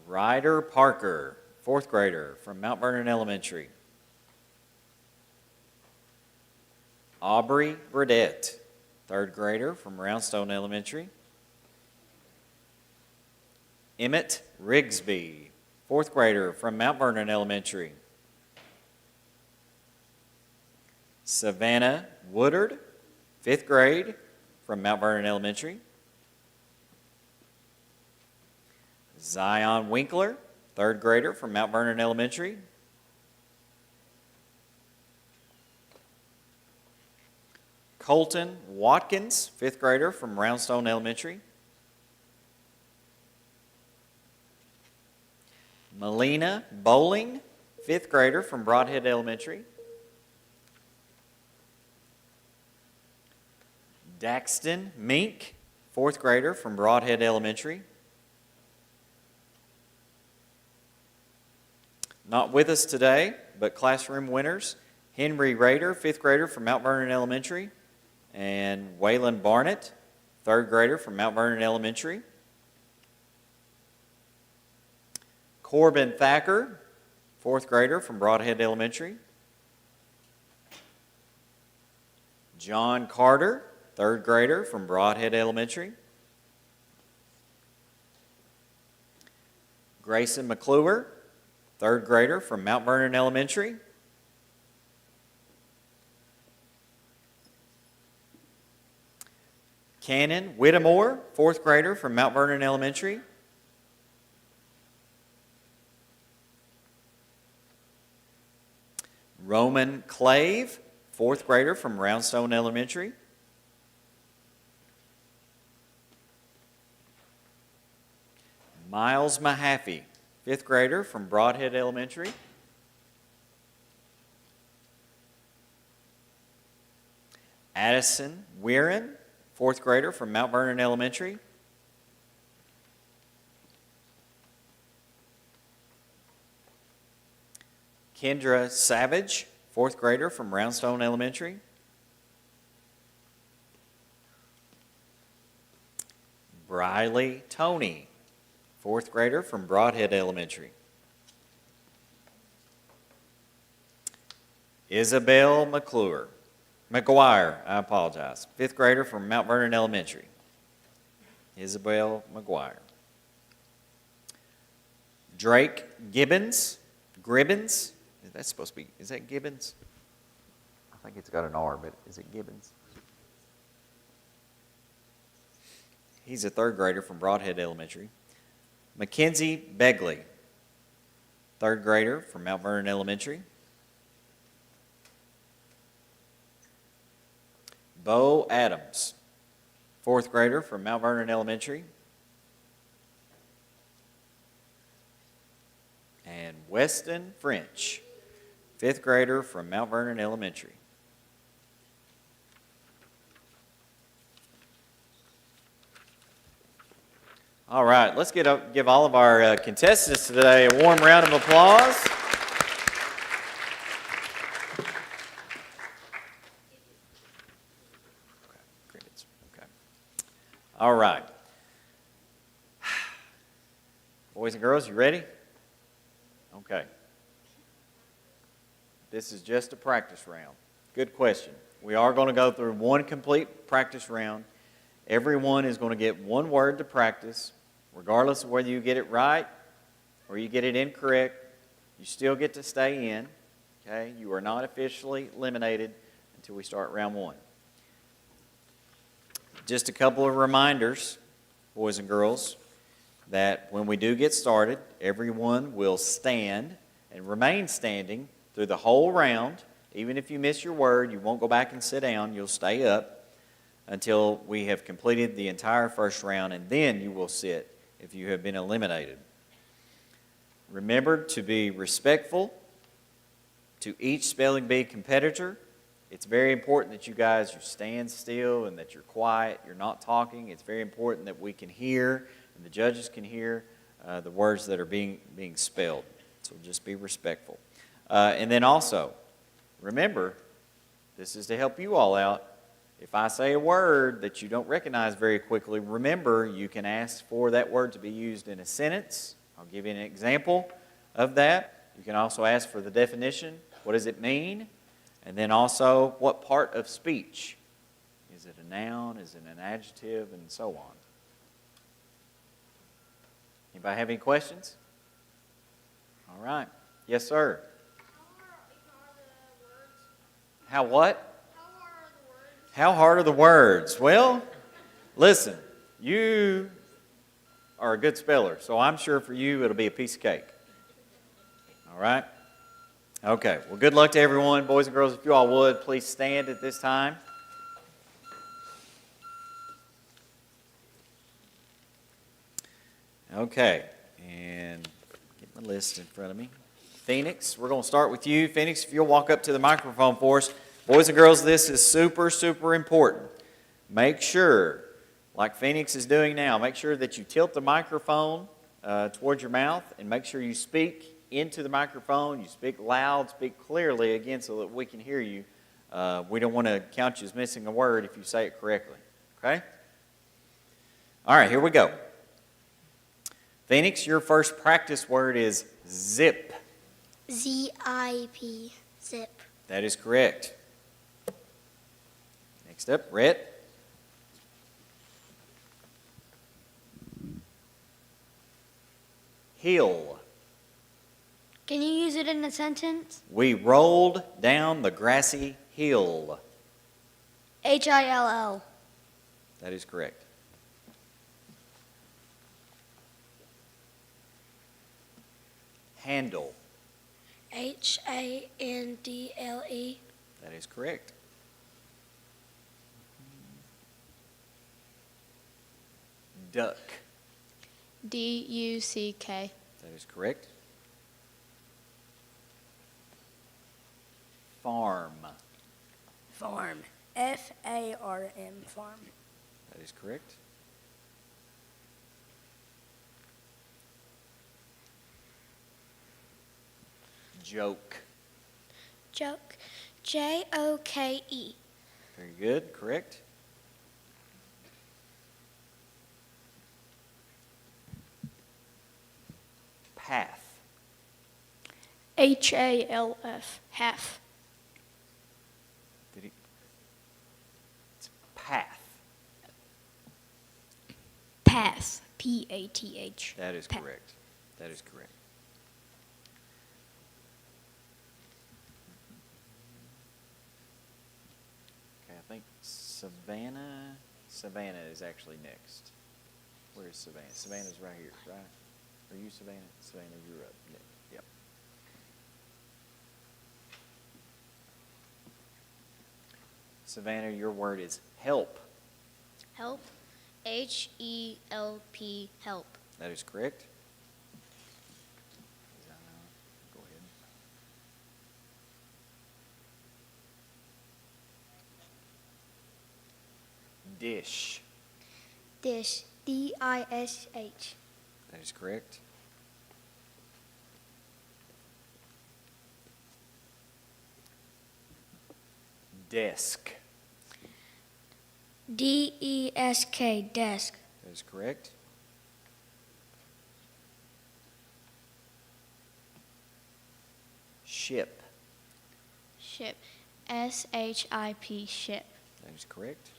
Ryder Parker, fourth grader from Mount Vernon Elementary. Aubrey Burdette, third grader from Roundstone Elementary. Emmett Rigsby, fourth grader from Mount Vernon Elementary. Savannah Woodard, fifth grade from Mount Vernon Elementary. Zion Winkler, third grader from Mount Vernon Elementary. Colton Watkins, fifth grader from Roundstone Elementary. Melina Bowling, fifth grader from Broadhead Elementary. Daxton Mink, fourth grader from Broadhead Elementary. Not with us today, but classroom winners. Henry Rader, fifth grader from Mount Vernon Elementary. And Waylon Barnett, third grader from Mount Vernon Elementary. Corbin Thacker, fourth grader from Broadhead Elementary. John Carter, third grader from Broadhead Elementary. Grayson McClure, third grader from Mount Vernon Elementary. Cannon Whittemore, fourth grader from Mount Vernon Elementary. Roman Clave, fourth grader from Roundstone Elementary. Miles Mahaffey, fifth grader from Broadhead Elementary. Addison Weirin, fourth grader from Mount Vernon Elementary. Kendra Savage, fourth grader from Roundstone Elementary. Briley Tony, fourth grader from Broadhead Elementary. Isabel McGuire, fifth grader from Mount Vernon Elementary. Isabel McGuire. Drake Gribbins, that's supposed to be, is that Gibbons? I think it's got an R, but is it Gibbons? He's a third grader from Broadhead Elementary. Mackenzie Begley, third grader from Mount Vernon Elementary. Bo Adams, fourth grader from Mount Vernon Elementary. And Weston French, fifth grader from Mount Vernon Elementary. All right, let's give all of our contestants today a warm round of applause. Okay. All right. Boys and girls, you ready? Okay. this is just a practice round. Good question. We are going to go through one complete practice round. Everyone is going to get one word to practice, regardless of whether you get it right or you get it incorrect. You still get to stay in. Okay? You are not officially eliminated until we start round one. Just a couple of reminders, boys and girls, that when we do get started, everyone will stand and remain standing through the whole round. Even if you miss your word, you won't go back and sit down. You'll stay up until we have completed the entire first round, and then you will sit if you have been eliminated. Remember to be respectful to each spelling bee competitor. It's very important that you guys stand still and that you're quiet, you're not talking. It's very important that we can hear and the judges can hear the words that are being spelled. So just be respectful. And then also, remember, this is to help you all out. If I say a word that you don't recognize very quickly, remember you can ask for that word to be used in a sentence. I'll give you an example of that. You can also ask for the definition. What does it mean? And then also, what part of speech? Is it a noun? Is it an adjective? And so on. Anybody have any questions? All right. Yes, sir. How what? How hard are the words? Well, listen, you are a good speller, so I'm sure for you it'll be a piece of cake. All right? Okay, well, good luck to everyone. Boys and girls, if you all would, please stand at this time. Okay, and get my list in front of me. Phoenix, we're going to start with you. Phoenix, if you'll walk up to the microphone for us. Boys and girls, this is super, super important. Make sure, like Phoenix is doing now, make sure that you tilt the microphone towards your mouth and make sure you speak into the microphone. You speak loud, speak clearly again so that we can hear you. We don't want to count you as missing a word if you say it correctly. Okay? All right, here we go. Phoenix, your first practice word is zip. Z-I-P, zip. That is correct. Next up, Rhett. Hill. Can you use it in a sentence? We rolled down the grassy hill. H-I-L-L. That is correct. Handle. H-A-N-D-L-E. That is correct. Duck. D-U-C-K. That is correct. Farm. Farm. F-A-R-M, farm. That is correct. Joke. Joke. J-O-K-E. Very good, correct. Path. H-A-L-F, half. Did he? It's path. Path. P-A-T-H. That is correct. That is correct. Okay, I think Savannah is actually next. Where is Savannah? Savannah's right here, right? Are you Savannah? Savannah, you're up. Yep. Savannah, your word is help. Help. H-E-L-P, help. That is correct. Go ahead. Dish. Dish. D-I-S-H. That is correct. Desk. D-E-S-K, desk. That is correct. Ship. Ship. S-H-I-P. Ship. That is correct.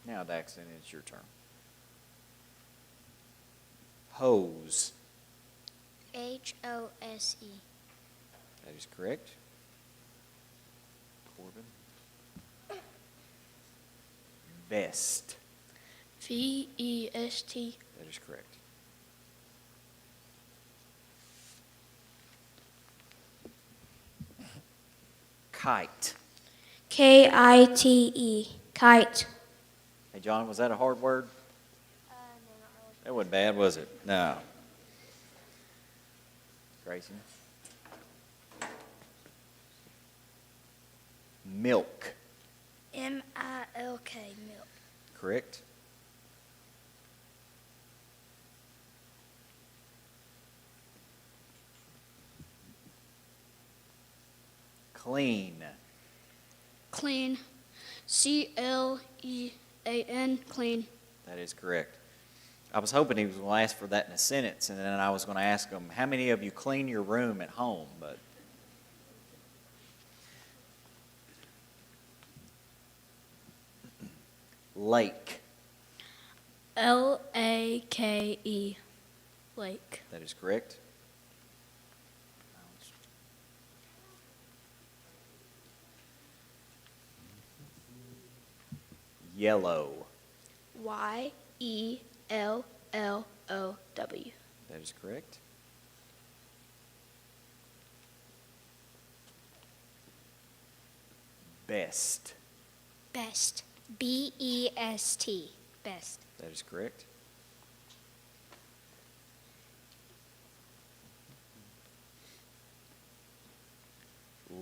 Now, Daxton, it's your turn. Hose. H-O-S-E. That is correct. Corbin. Vest. V-E-S-T. That is correct. Kite. K-I-T-E. Kite. Hey, John, was that a hard word? No, not really. That wasn't bad, was it? No. Grayson. Milk. M-I-L-K. Milk. Correct. Clean. Clean. C-L-E-A-N. Clean. That is correct. I was hoping he was going to ask for that in a sentence, and then I was going to ask him, how many of you clean your room at home? But lake. L-A-K-E. Lake. That is correct. Yellow. Y-E-L-L-O-W. That is correct. Best. Best. B-E-S-T. Best. That is correct.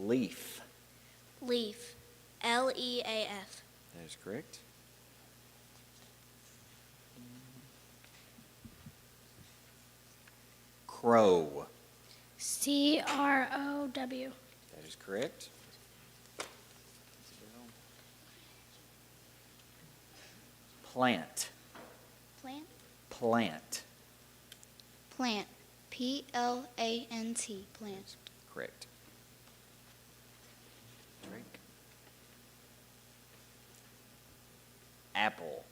Leaf. Leaf. L-E-A-F. That is correct. Crow. C-R-O-W. That is correct. Plant. Plant. Plant. Plant. P-L-A-N-T. Plant. Correct. Drink. Apple.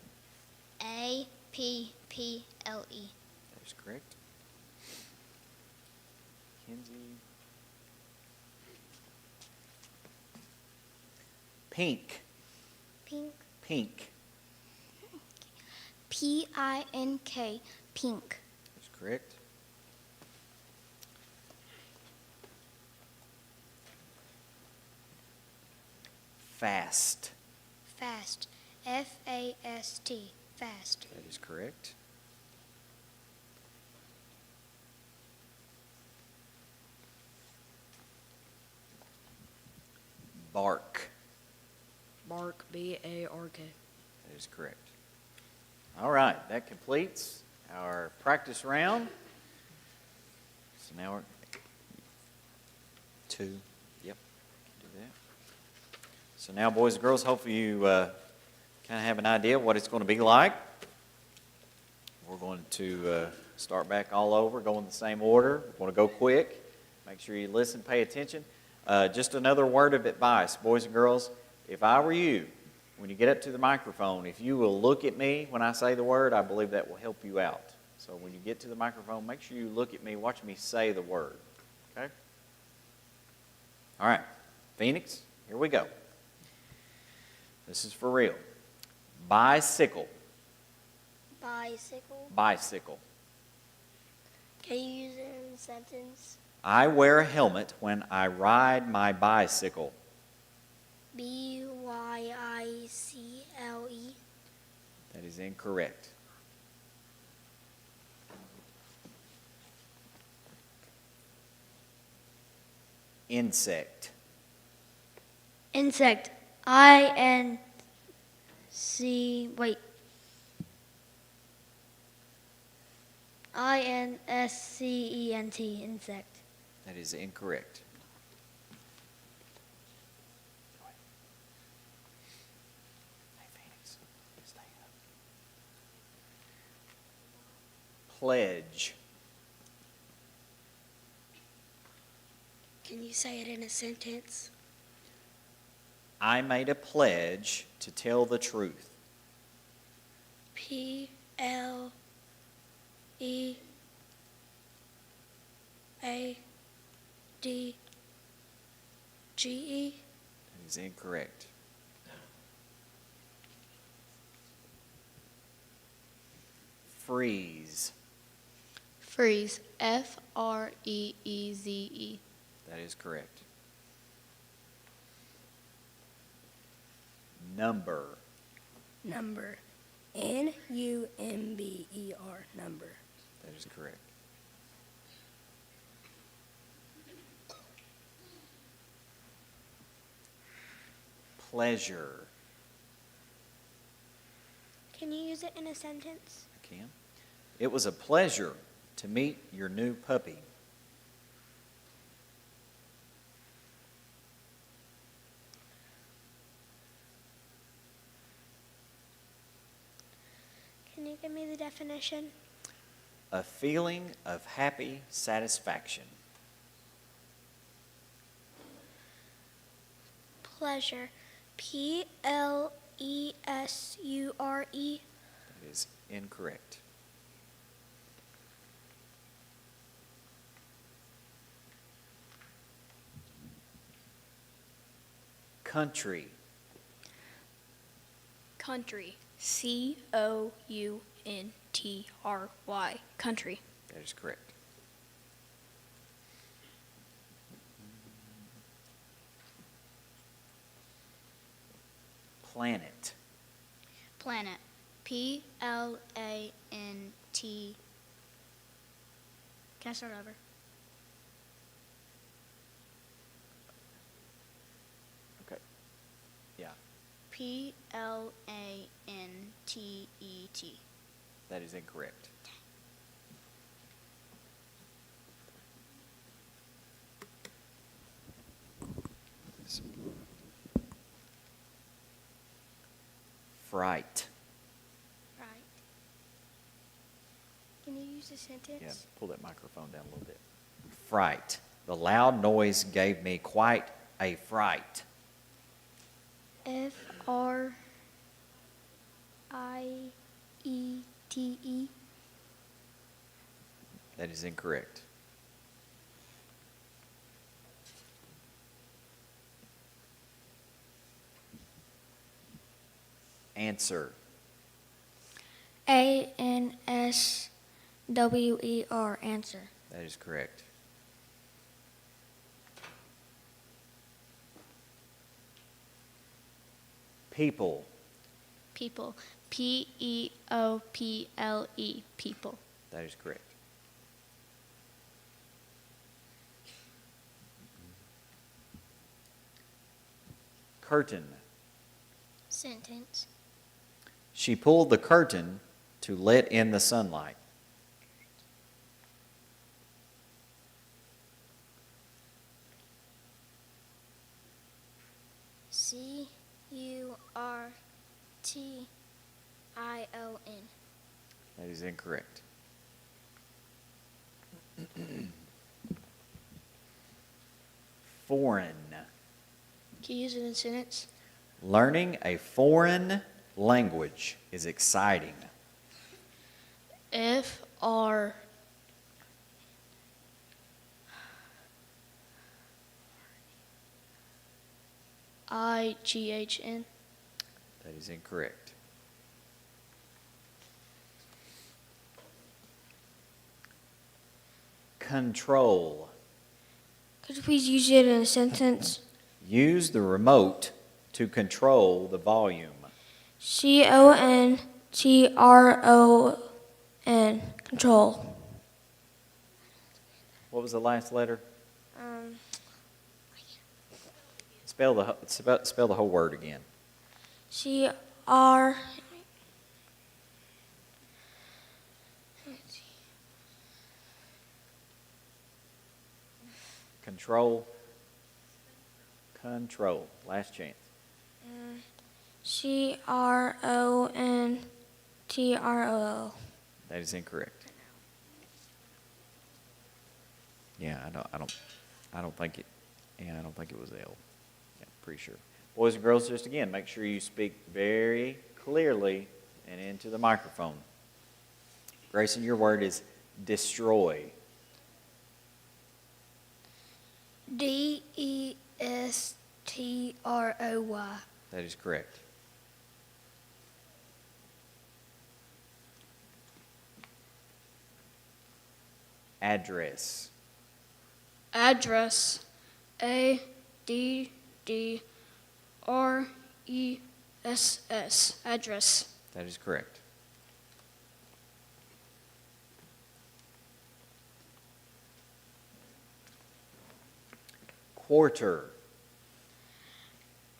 A-P-P-L-E. That is correct. Kinsey. Pink. Pink. Pink. P-I-N-K. Pink. That's correct. Fast. Fast. F-A-S-T. Fast. That is correct. Bark. Bark. B-A-R-K. That is correct. All right, that completes our practice round. So now we're 2. Yep, do that. So now, boys and girls, hopefully you kind of have an idea of what it's going to be like. We're going to start back all over, go in the same order. We're going to go quick. Make sure you listen, pay attention. Just another word of advice, boys and girls. If I were you, when you get up to the microphone, if you will look at me when I say the word, I believe that will help you out. So when you get to the microphone, make sure you look at me, watch me say the word. Okay? All right. Phoenix, here we go. This is for real. Bicycle. Bicycle. Bicycle. Can you use it in a sentence? I wear a helmet when I ride my bicycle. B-Y-I-C-L-E. That is incorrect. Insect. Insect. I-N-C. Wait. I-N-S-C-E-N-T. Insect. That is incorrect. Hey, Phoenix, stay up. Pledge. Can you say it in a sentence? I made a pledge to tell the truth. Pleadge. That is incorrect. Freeze. Freeze. Freeze. That is correct. Number. Number. Number. Number. That is correct. Pleasure. Can you use it in a sentence? I can. It was a pleasure to meet your new puppy. Can you give me the definition? A feeling of happy satisfaction. Pleasure. Pleasure. That is incorrect. Country. Country. Country. Country. That is correct. Planet. Planet. Plant. Can I start over? Okay. Yeah, Plantet. that is incorrect. Fright. Right. Can you use a sentence? Yeah, pull that microphone down a little bit. Fright. The loud noise gave me quite a fright. Friete. That is incorrect. Answer. Answer. Answer. That is correct. People. People. People. People. That is correct. Curtain. Sentence. She pulled the curtain to let in the sunlight. Curtin. That is incorrect. Foreign. Can you use it in a sentence? Learning a foreign language is exciting. F-R. I-G-H-N. That is incorrect. Control. Could you please use it in a sentence? Use the remote to control the volume. Contron. Control. What was the last letter? Spell the whole word again. C-R. Control. Control. Last chance. Control. That is incorrect. Yeah, I don't think And I don't think it was L. Yeah, pretty sure. Boys and girls, just again, make sure you speak very clearly and into the microphone. Grayson, your word is destroy. Destroy. That is correct. Address. Address. ADDRESS. Address. That is correct. Quarter.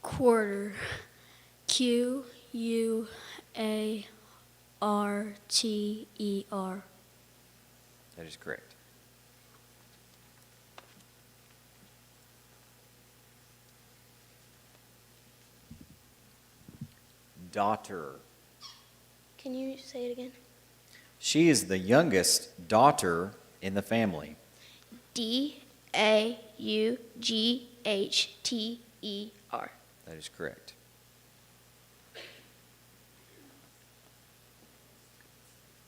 Quarter. QUARTER. That is correct. Daughter. Can you say it again? She is the youngest daughter in the family. DAUGHTER. That is correct.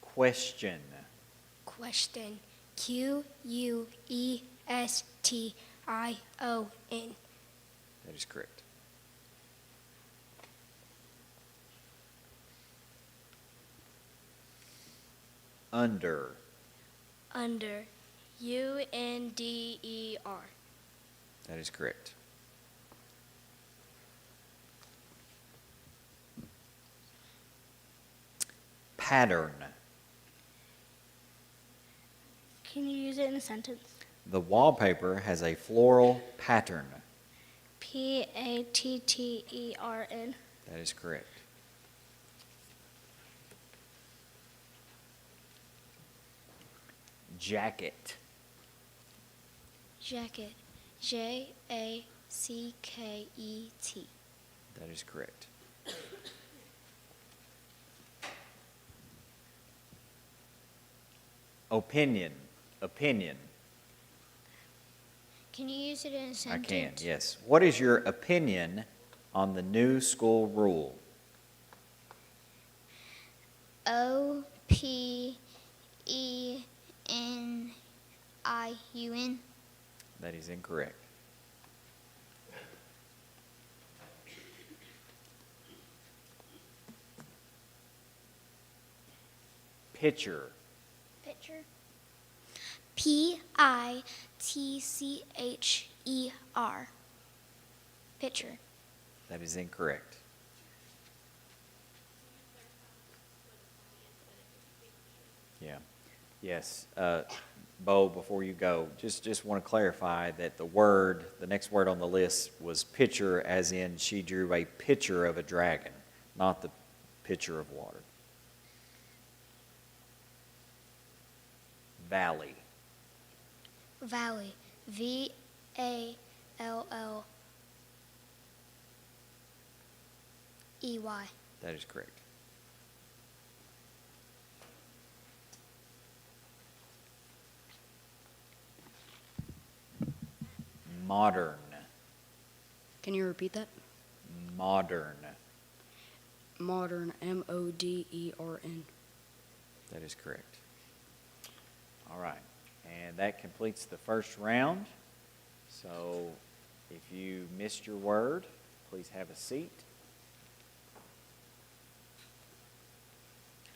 Question. Question. QUESTION. That is correct. Under. Under. UNDER. That is correct. Pattern. Can you use it in a sentence? The wallpaper has a floral pattern. PATTERN. That is correct. Jacket. Jacket. JACKET. That is correct. Opinion. Opinion. Can you use it in a I sentence? can, yes. What is your opinion on the new school rule? OPENIUN. That is incorrect. Picture. Picture. PITCHER. Picture. That is incorrect. Yeah. Yes. Bo, before you go, just want to clarify that the next word on the list was pitcher, as in she drew a picture of a dragon, not the pitcher of water. Valley. Valley. VALLEY. That is correct. Modern. Can you repeat that? Modern. Modern. MODERN. That is correct. All right. And that completes the first round. So if you missed your word, please have a seat.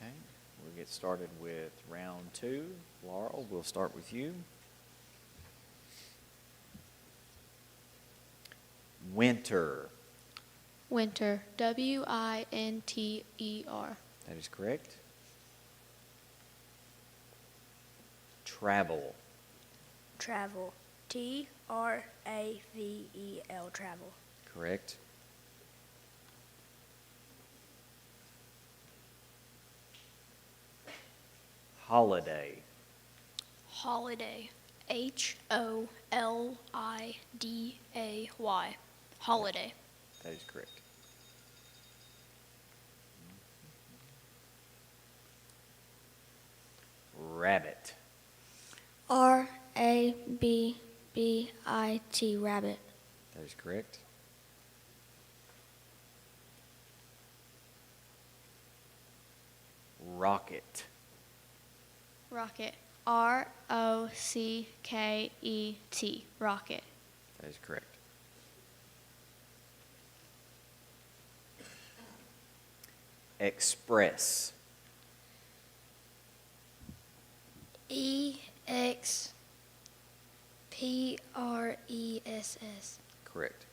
Okay. We'll get started with round 2. Laurel, we'll start with you. Winter. Winter. WINTER. That is correct. Travel. Travel. TRAVEL. Travel. Correct. Holiday. Holiday. HOLIDAY. Holiday. That is correct. Rabbit. RABBIT. R-A-B-B-I-T, rabbit. That is correct. Rocket. Rocket. R-O-C-K-E-T. Rocket. That is correct. Express. E-X-P-R-E-S-S. Correct.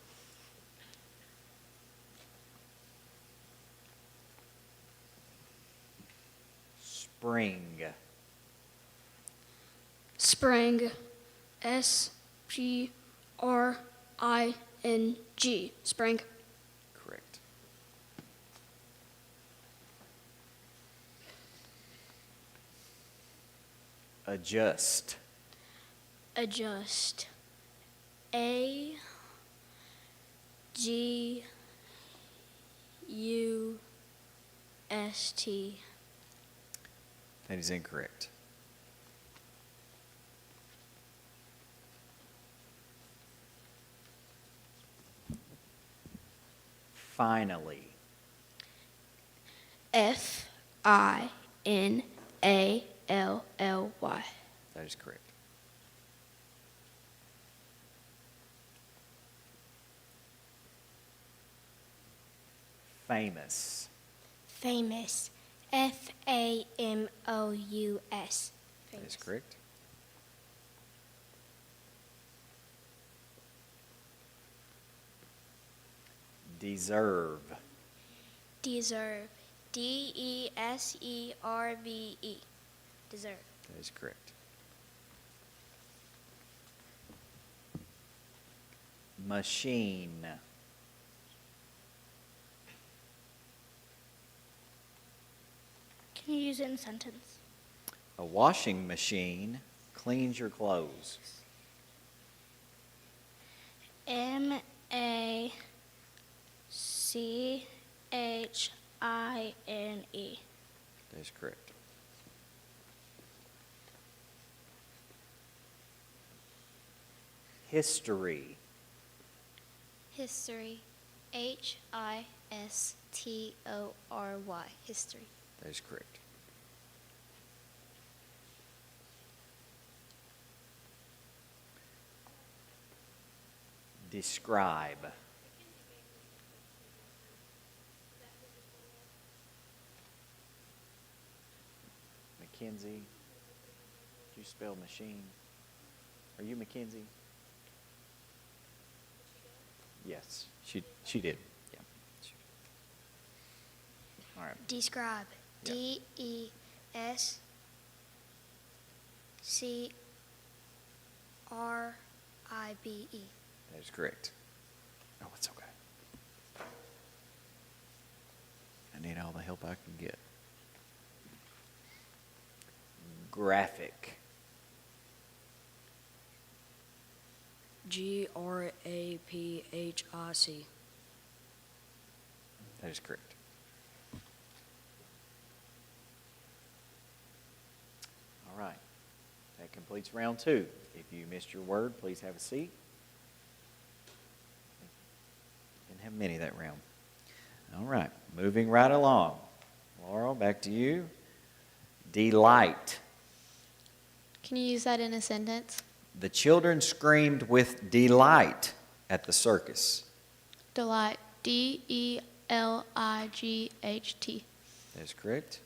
Spring. Spring. S-P-R-I-N-G. Spring. Correct. Adjust. Adjust. A-G-U-S-T. That is incorrect. Finally. F-I-N-A-L-L-Y. That is correct. Famous. Famous. F-A-M-O-U-S. That is correct. Deserve. Deserve. D-E-S-E-R-V-E. Deserve. That is correct. Machine. Can you use it in a sentence? A washing machine cleans your clothes. M-A-C-H-I-N-E. That is correct. History. History. H-I-S-T-O-R-Y. History. That is correct. Describe. Mackenzie. Did you spell machine? Are you Mackenzie? Yes, she did. Yeah. All right. Describe. Yeah. D-E-S-C-R-I-B-E. That is correct. Oh, it's okay. I need all the help I can get. Graphic. G-R-A-P-H-I-C. That is correct. All right. That completes round 2. If you missed your word, please have a seat. Didn't have many that round. All right. Moving right along. Laurel, back to you. Delight. Can you use that in a sentence? The children screamed with delight at the circus. Delight. D-E-L-I-G-H-T. That is correct.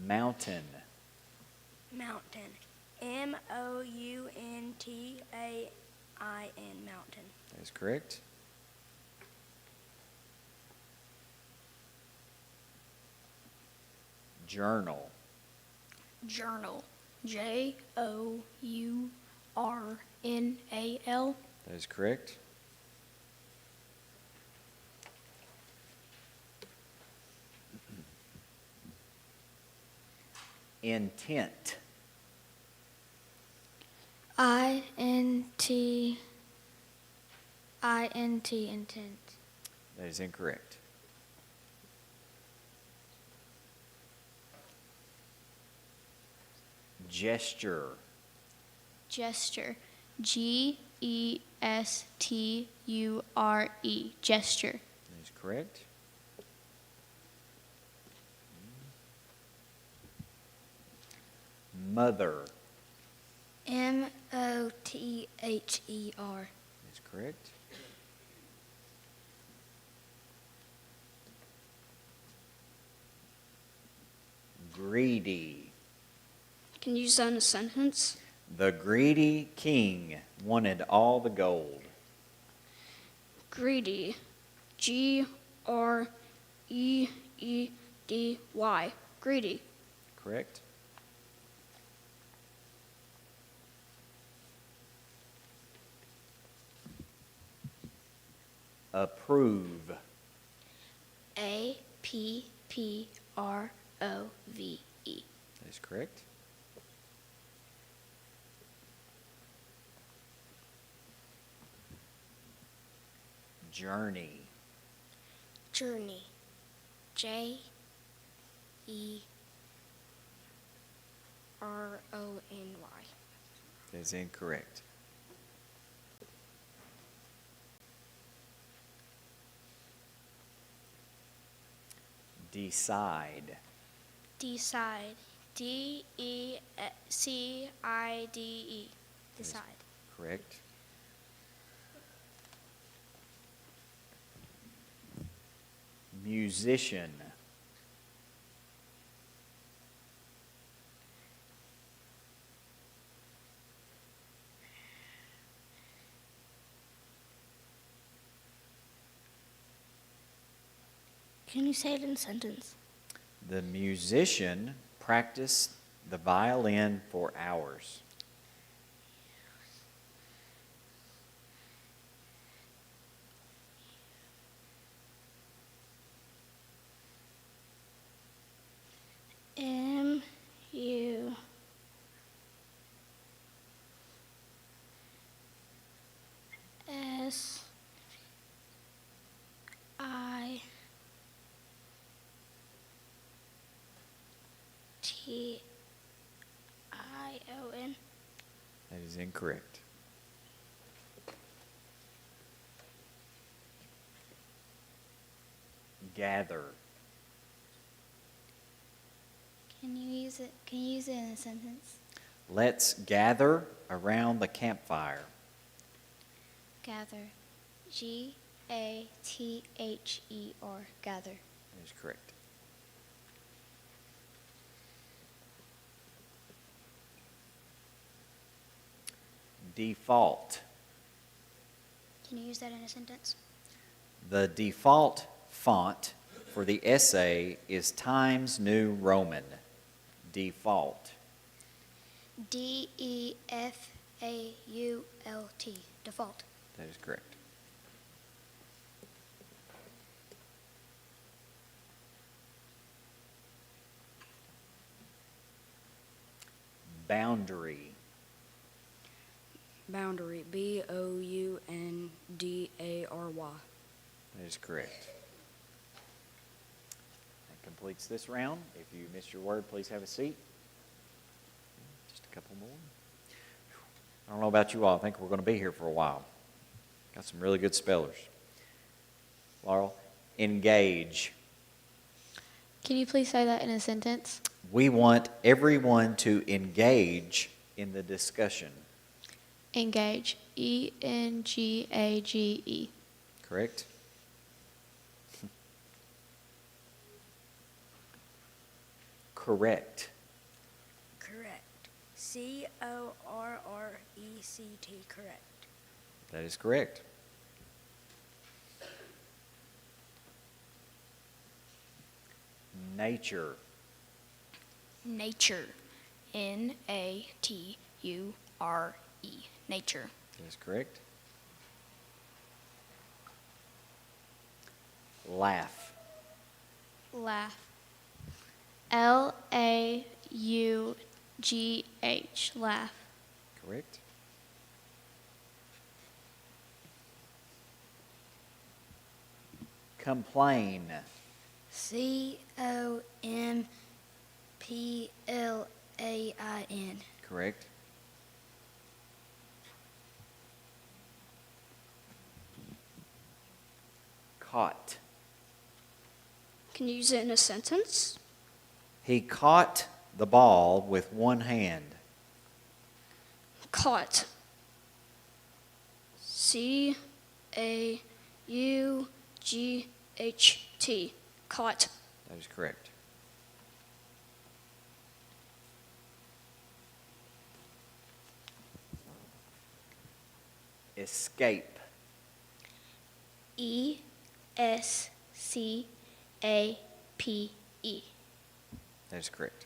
Mountain. Mountain. M-O-U-N-T-A-I-N. Mountain. That is correct. Journal. Journal. J-O-U-R-N-A-L. That is correct. Intent. I-N-T. I-N-T. Intent. That is incorrect. Gesture. Gesture. Gesture. Gesture. That is correct. Mother. Mother. That is correct. Greedy. Can you use that in a sentence? The greedy king wanted all the gold. Greedy. Greedy. Greedy. Correct. Approve. Approve. That is correct. Journey. Journey. Jerney. That is incorrect. Decide. Decide. Decide. Decide. Correct. Musician. Can you say it in a sentence? The musician practiced the violin for hours. M-U. S-I. Tion. That is incorrect. Gather. Can you use it? Can you use it in a sentence? Let's gather around the campfire. Gather. Gather. Gather. That is correct. Default. Can you use that in a sentence? The default font for the essay is Times New Roman. Default. Default. Default. That is correct. Boundary. Boundary. Boundary. That is correct. That completes this round. If you missed your word, please have a seat. Just a couple more. I don't know about you all. I think we're going to be here for a while. Got some really good spellers. Laurel, engage. Can you please say that in a sentence? We want everyone to engage in the discussion. Engage. Engage. Correct? Correct. Correct. Correct. Correct. That is correct. Nature. Nature. Nature. Nature. That is correct. Laugh. Laugh. Laugh. Laugh. Correct. Complain. Complain. correct. Caught. Can you use it in a sentence? He caught the ball with one hand. Caught. C-A-U-G-H-T. Caught. That is correct. Escape. E-S-C-A-P-E. That is correct.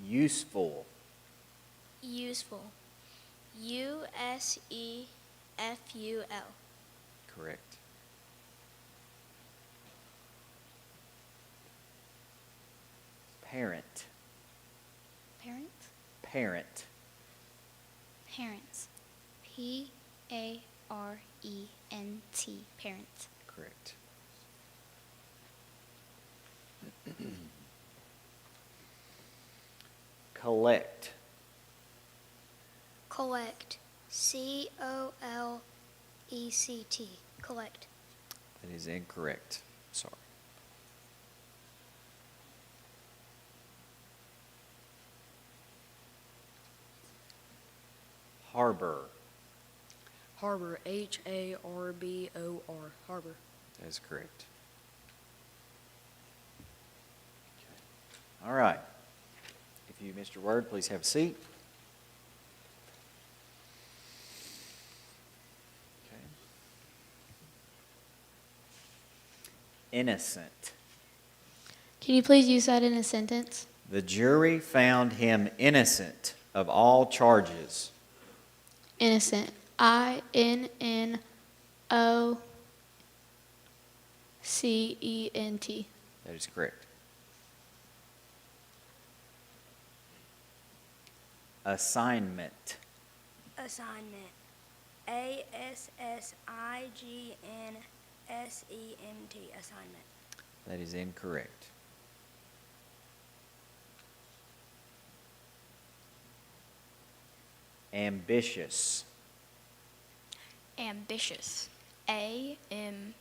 Useful. Useful. U-S-E-F-U-L. Correct. Parent. Parent? Parent. Parents. P-A-R-E-N-T. Parent. Correct. Collect. Collect. C-O-L-E-C-T. Collect. That is incorrect. Sorry. Harbor. Harbor. H-A-R-B-O-R. Harbor. That is correct. All right. If you missed your word, please have a seat. Okay. Innocent. Can you please use that in a sentence? The jury found him innocent of all charges. Innocent. I-N-N-O-C-E-N-T. That is correct. Assignment. Assignment. A-S-S-I-G-N-S-E-M-T. Assignment. That is incorrect. Ambitious. Ambitious. A-M-B-I-T-O-U-S.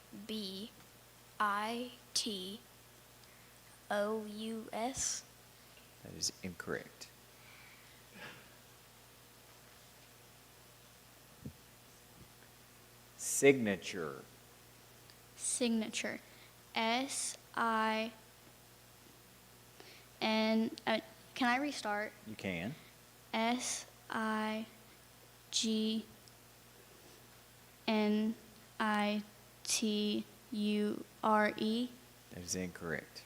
That is incorrect. Signature. Signature. S-I-N. Can I restart? You can. S-I-G-N-I-T-U-R-E. That is incorrect.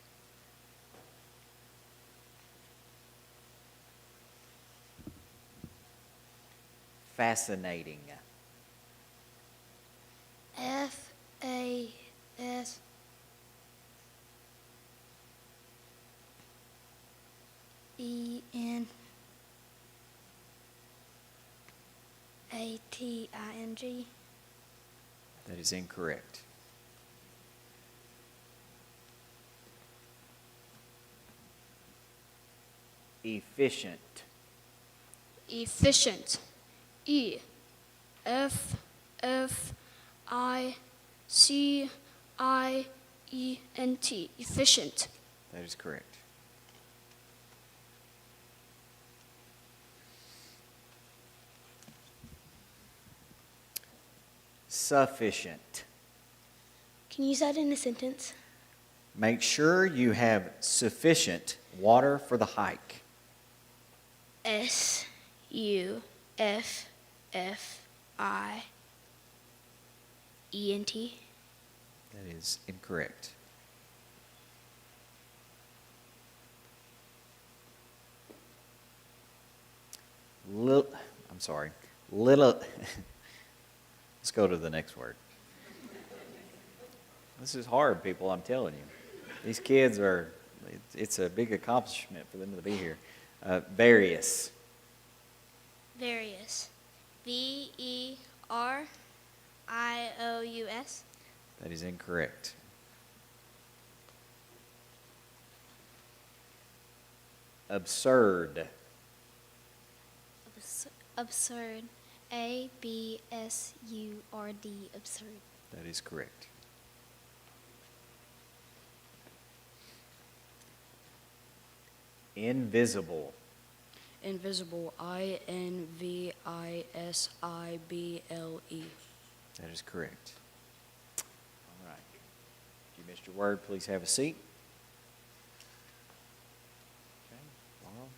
Fascinating. F-A-S. E-N. A-T-I-N-G. That is incorrect. Efficient. Efficient. E-F-F-I-C-I-E-N-T. Efficient. That is correct. Sufficient. Can you use that in a sentence? Make sure you have sufficient water for the hike. S-U-F-F-I-E-N-T. That is incorrect. I'm sorry. Little. Let's go to the next word. This is hard, people, I'm telling you. These kids are, it's a big accomplishment for them to be here. Various. Various. V-E-R-I-O-U-S. That is incorrect. Absurd. Absurd. ABSURD. Absurd. That is correct. Invisible. Invisible. INVISIBLE. That is correct. All right. If you missed your word, please have a seat. Okay, Laurel.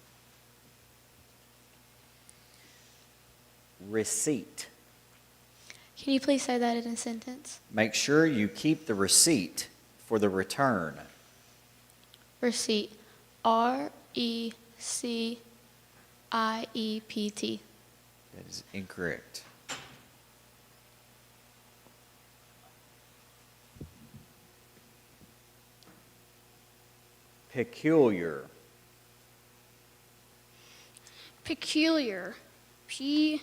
Receipt. Can you please say that in a sentence? Make sure you keep the receipt for the return. Receipt. RECIEPT. That is incorrect. Peculiar. Peculiar. PECULIAR.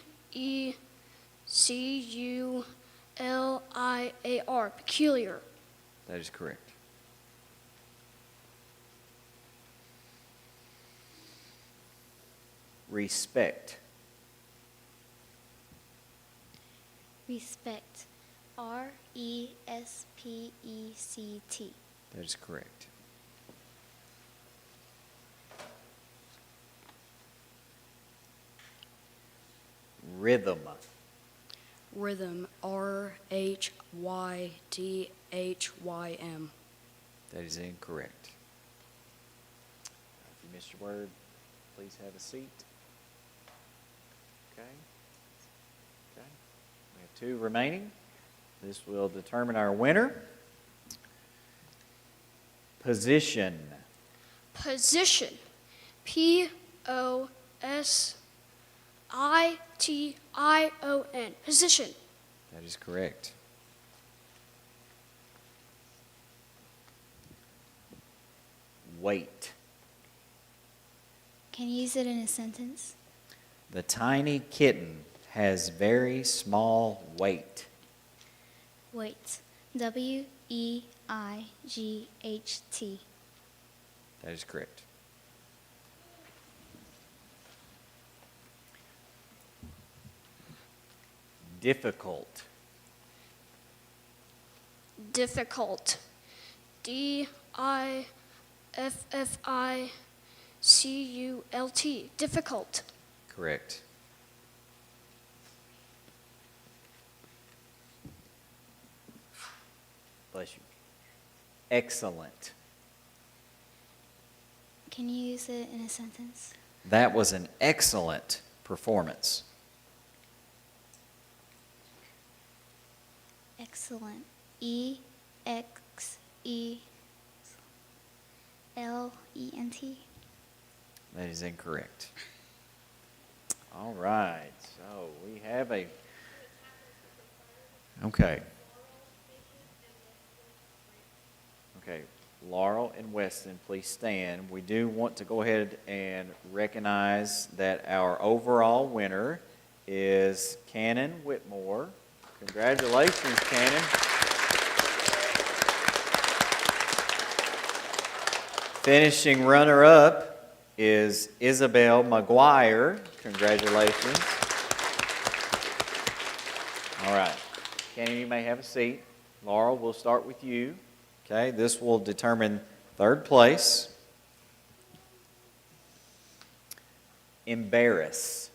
Peculiar. That is correct. Respect. Respect. RESPECT. That is correct. Rhythm. Rhythm. RHYTHYM. That is incorrect. If you missed your word, please have a seat. Okay. Okay. We have 2 remaining. This will determine our winner. Position. Position. POSITION. Position. That is correct. Weight. Can you use it in a sentence? The tiny kitten has very small weight. Weight. WEIGHT. That is correct. Difficult. Difficult. DIFFICULT. Difficult. Correct. Bless you. Excellent. Can you use it in a sentence? That was an excellent performance. Excellent. EXELENT. That is incorrect. All right. So we have a. Okay. Okay. Laurel and Weston, please stand. We do want to go ahead and recognize that our overall winner is Cannon Whitmore. Congratulations, Cannon. Finishing runner-up is Isabel McGuire. Congratulations. All right. Cannon, you may have a seat. Laurel, we'll start with you. Okay, this will determine third place. Embarrass.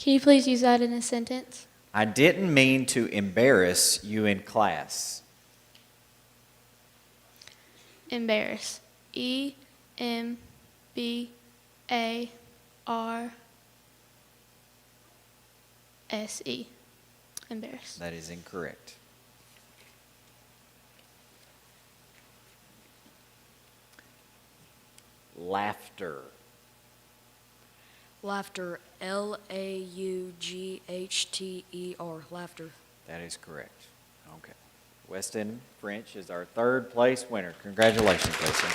Can you please use that in a sentence? I didn't mean to embarrass you in class. Embarrass. EMBARRASS. Embarrass. That is incorrect. Laughter. Laughter. LAUGHTER. Laughter. That is correct. Okay. Weston French is our third place winner. Congratulations, Weston.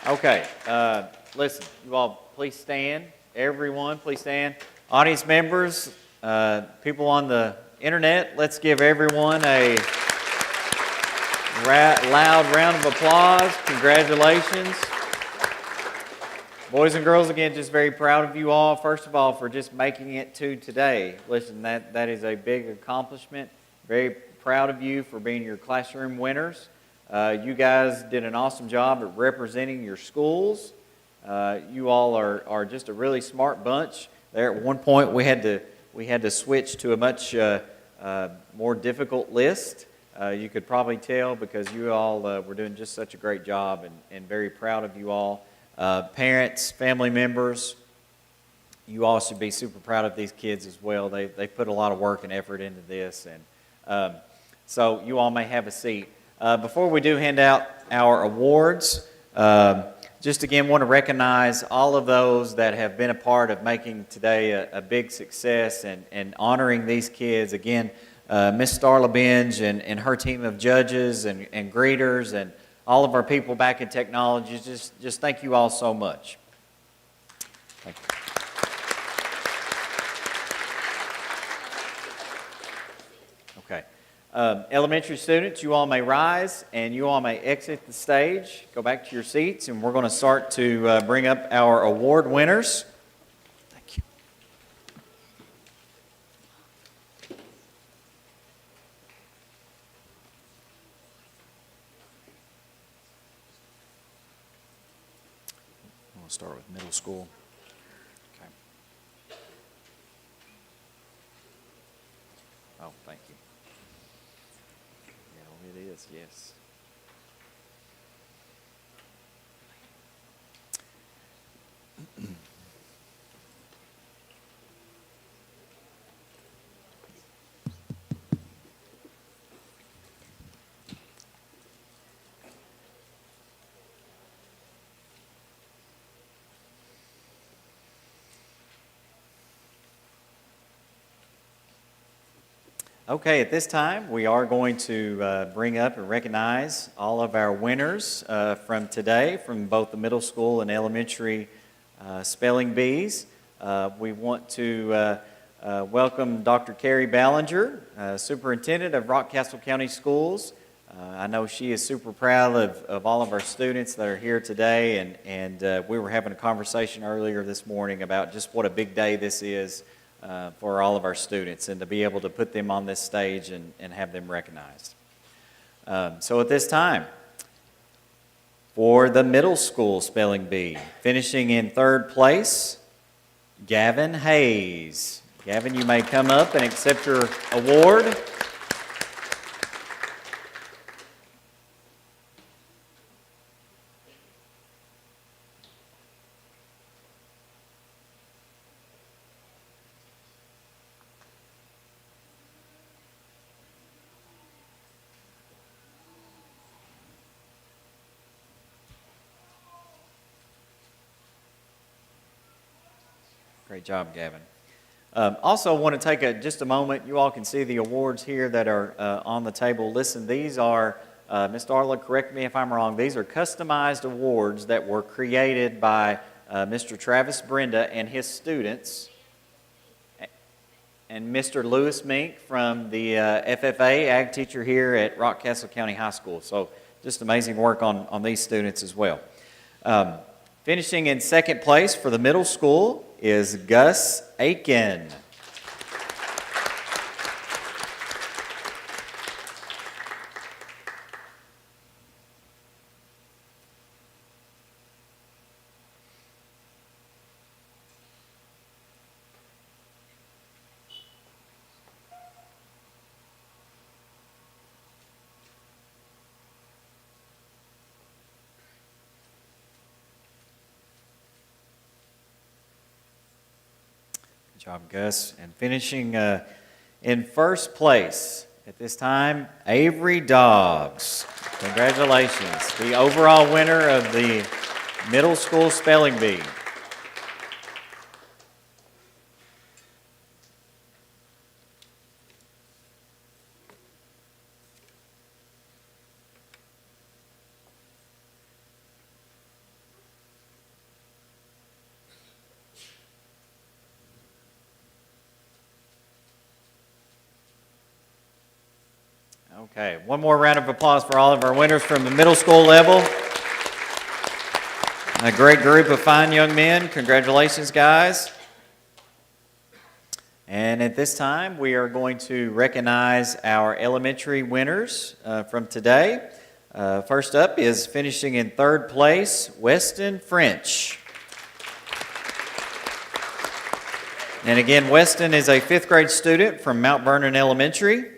Okay. Listen, you all please stand. Everyone, please stand. Audience members, people on the internet, let's give everyone a Loud round of applause. Congratulations. Boys and girls, again, just very proud of you all. First of all, for just making it to today. Listen, that is a big accomplishment. Very proud of you for being your classroom winners. You guys did an awesome job at representing your schools. You all are just a really smart bunch. There at one point we had to switch to a much more difficult list. You could probably tell because you all were doing just such a great job, and very proud of you all. Parents, family members, you all should be super proud of these kids as well. They put a lot of work and effort into this, and so you all may have a seat. Before we do hand out our awards, just again want to recognize all of those that have been a part of making today a big success and honoring these kids. Again, Miss Starla Binge and her team of judges and greeters and all of our people back in technology, just thank you all so much. Thank you. Okay. Elementary students, you all may rise and you all may exit the stage. Go back to your seats, and we're going to start to bring up our award winners. Thank you. We'll start with middle school. Okay. Oh, thank you. Yeah, it is, yes. Okay, at this time, we are going to bring up and recognize all of our winners from today, from both the middle school and elementary spelling bees. We want to welcome Dr. Carrie Ballinger, Superintendent of Rockcastle County Schools. I know she is super proud of all of our students that are here today, and we were having a conversation earlier this morning about just what a big day this is for all of our students, and to be able to put them on this stage and have them recognized. So at this time, for the middle school spelling bee, finishing in third place, Gavin Hayes. Gavin, you may come up and accept your award. Great job, Gavin. Also, want to take just a moment. You all can see the awards here that are on the table. Listen, these are, Ms. Darla, correct me if I'm wrong, these are customized awards that were created by Mr. Travis Brenda and his students, and Mr. Lewis Mink from the FFA, ag teacher here at Rockcastle County High School. So just amazing work on these students as well. Finishing in second place for the middle school is Gus Aiken. Good job, Gus. And finishing in first place at this time, Avery Dobbs. Congratulations. The overall winner of the middle school spelling bee. Okay, one more round of applause for all of our winners from the middle school level. A great group of fine young men. Congratulations, guys. And at this time, we are going to recognize our elementary winners from today. First up is finishing in third place, Weston French. And again, Weston is a fifth grade student from Mount Vernon Elementary.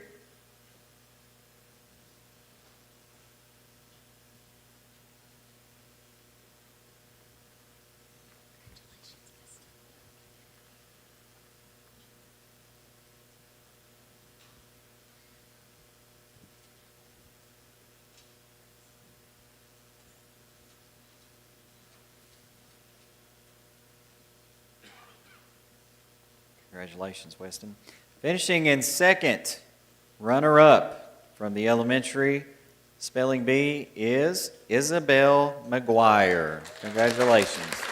Congratulations, Weston. Finishing in second, runner-up from the elementary spelling bee is Isabel McGuire. Congratulations.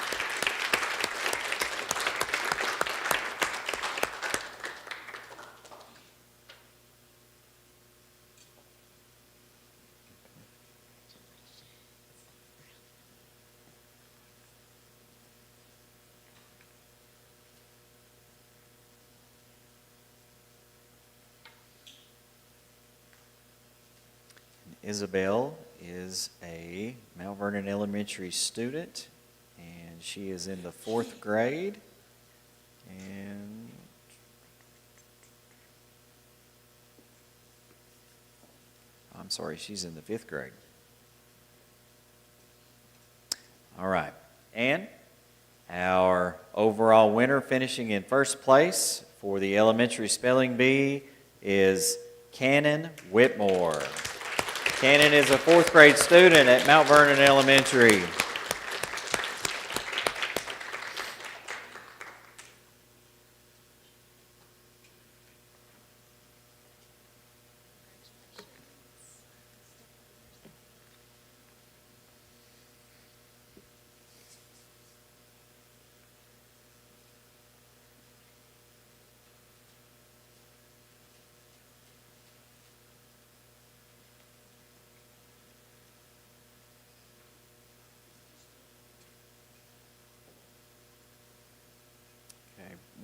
Isabel is a Mount Vernon Elementary student, and she is in the fourth grade. And I'm sorry, she's in the fifth grade. All right. And our overall winner finishing in first place for the elementary spelling bee is Cannon Whitmore. Cannon is a fourth grade student at Mount Vernon Elementary.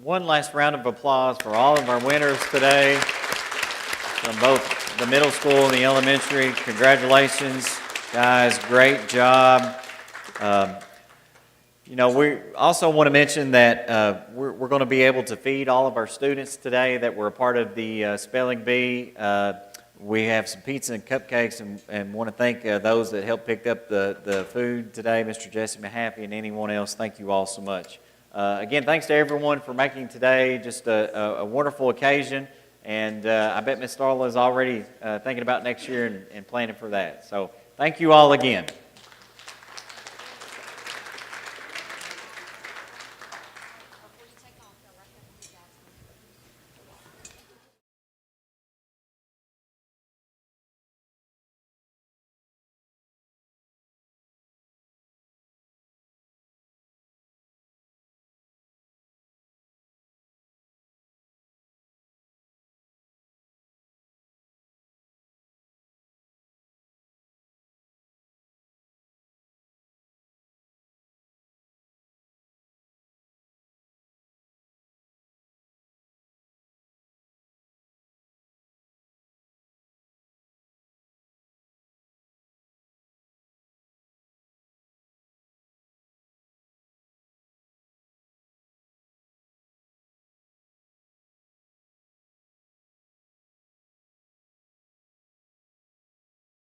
One last round of applause for all of our winners today from both the middle school and the elementary. Congratulations, guys. Great job. We also want to mention that we're going to be able to feed all of our students today that were a part of the spelling bee. We have some pizza and cupcakes, and want to thank those that helped pick up the food today, Mr. Jesse Mahaffey and anyone else. Thank you all so much. Again, thanks to everyone for making today just a wonderful occasion, and I bet Ms. Starla is already thinking about next year and planning for that. So thank you all again.